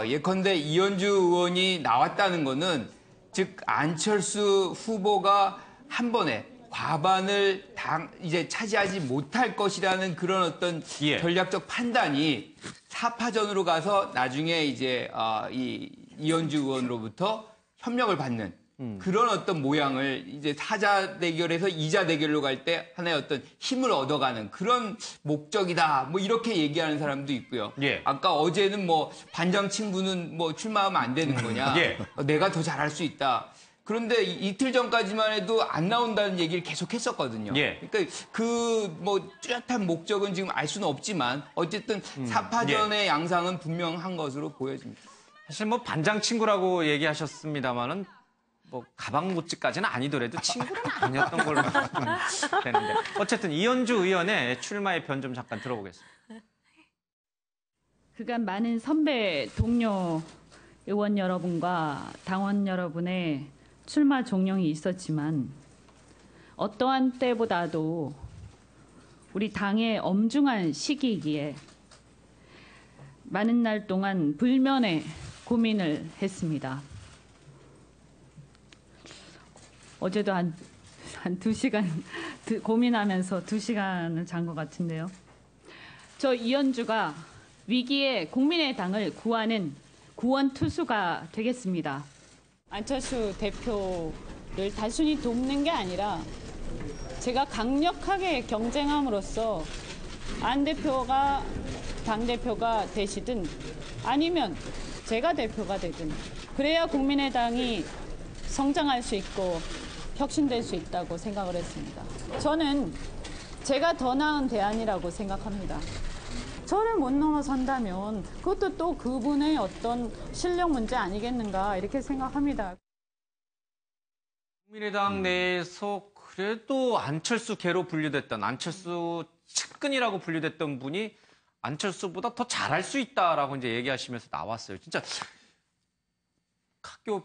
예컨대 이현주 의원이 나왔다는 거는 즉 안철수 후보가 한 번에 과반을 이제 차지하지 못할 것이라는 그런 어떤 전략적 판단이 4파전으로 가서 나중에 이제 이현주 의원으로부터 협력을 받는 그런 어떤 모양을 이제 4자 대결에서 2자 대결로 갈 때 하나의 어떤 힘을 얻어가는 그런 목적이다. 뭐 이렇게 얘기하는 사람도 있고요. 아까 어제는 뭐 반장 친구는 뭐 출마하면 안 되는 거냐. 내가 더 잘할 수 있다. 그런데 이틀 전까지만 해도 안 나온다는 얘기를 계속 했었거든요. 그러니까 그 뭐 뚜렷한 목적은 지금 알 수는 없지만 어쨌든 4파전의 양상은 분명한 것으로 보여집니다. 사실 뭐 반장 친구라고 얘기하셨습니다만은 뭐 가방 못지까지는 아니더라도 친구는 아니었던 걸로 좀 되는데 어쨌든 이현주 의원의 출마의 변 좀 잠깐 들어보겠습니다. 그간 많은 선배 동료 의원 여러분과 당원 여러분의 출마 종용이 있었지만 어떠한 때보다도 우리 당의 엄중한 시기이기에 많은 날 동안 불면의 고민을 했습니다. 어제도 한 2시간 고민하면서 2시간을 잔 것 같은데요. 저 이현주가 위기에 국민의당을 구하는 구원투수가 되겠습니다. 안철수 대표를 단순히 돕는 게 아니라 제가 강력하게 경쟁함으로써 안 대표가 당대표가 되시든 아니면 제가 대표가 되든 그래야 국민의당이 성장할 수 있고 혁신될 수 있다고 생각을 했습니다. 저는 제가 더 나은 대안이라고 생각합니다. 저를 못 넘어선다면 그것도 또 그분의 어떤 실력 문제 아니겠는가 이렇게 생각합니다. 국민의당 내에서 그래도 안철수계로 분류됐던 안철수 측근이라고 분류됐던 분이 안철수보다 더 잘할 수 있다라고 이제 얘기하시면서 나왔어요. 진짜 학교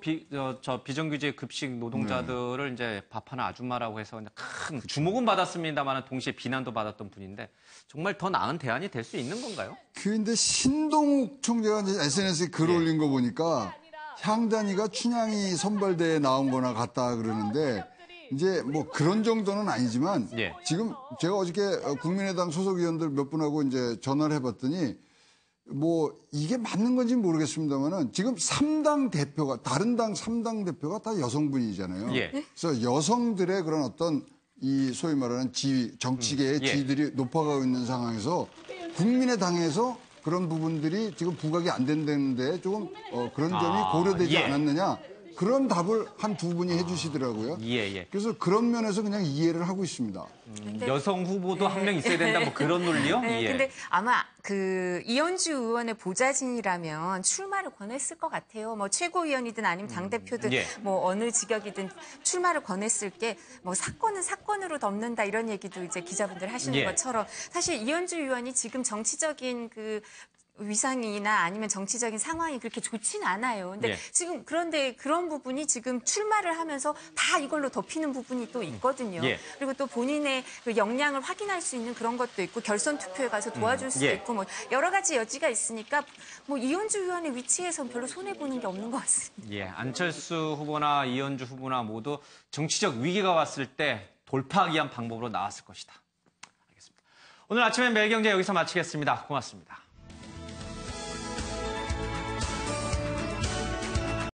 비정규직 급식 노동자들을 이제 밥하는 아줌마라고 해서 큰 주목은 받았습니다만 동시에 비난도 받았던 분인데 정말 더 나은 대안이 될 수 있는 건가요? 근데 신동욱 총재가 이제 SNS에 글 올린 거 보니까 향단이가 춘향이 선발대에 나온 거나 같다 그러는데 이제 뭐 그런 정도는 아니지만 지금 제가 어저께 국민의당 소속 의원들 몇 분하고 이제 전화를 해봤더니 뭐 이게 맞는 건지 모르겠습니다만은 지금 3당 대표가 다른 당 3당 대표가 다 여성분이잖아요. 그래서 여성들의 그런 어떤 이 소위 말하는 지위, 정치계의 지위들이 높아가고 있는 상황에서 국민의당에서 그런 부분들이 지금 부각이 안 된다는데 조금 그런 점이 고려되지 않았느냐. 그런 답을 한 두 분이 해주시더라고요. 그래서 그런 면에서 그냥 이해를 하고 있습니다. 여성 후보도 한 명 있어야 된다, 뭐 그런 논리요? 근데 아마 그 이현주 의원의 보좌진이라면 출마를 권했을 것 같아요. 뭐 최고위원이든 아니면 당대표든 뭐 어느 직역이든 출마를 권했을 게 뭐 사건은 사건으로 덮는다 이런 얘기도 이제 기자분들 하시는 것처럼 사실 이현주 의원이 지금 정치적인 그 위상이나 아니면 정치적인 상황이 그렇게 좋진 않아요. 근데 지금 그런데 그런 부분이 지금 출마를 하면서 다 이걸로 덮이는 부분이 또 있거든요. 그리고 또 본인의 그 역량을 확인할 수 있는 그런 것도 있고 결선 투표에 가서 도와줄 수도 있고 뭐 여러 가지 여지가 있으니까 뭐 이현주 의원의 위치에선 별로 손해 보는 게 없는 것 같습니다. 안철수 후보나 이현주 후보나 모두 정치적 위기가 왔을 때 돌파하기 위한 방법으로 나왔을 것이다. 알겠습니다. 오늘 아침에 매일경제 여기서 마치겠습니다. 고맙습니다.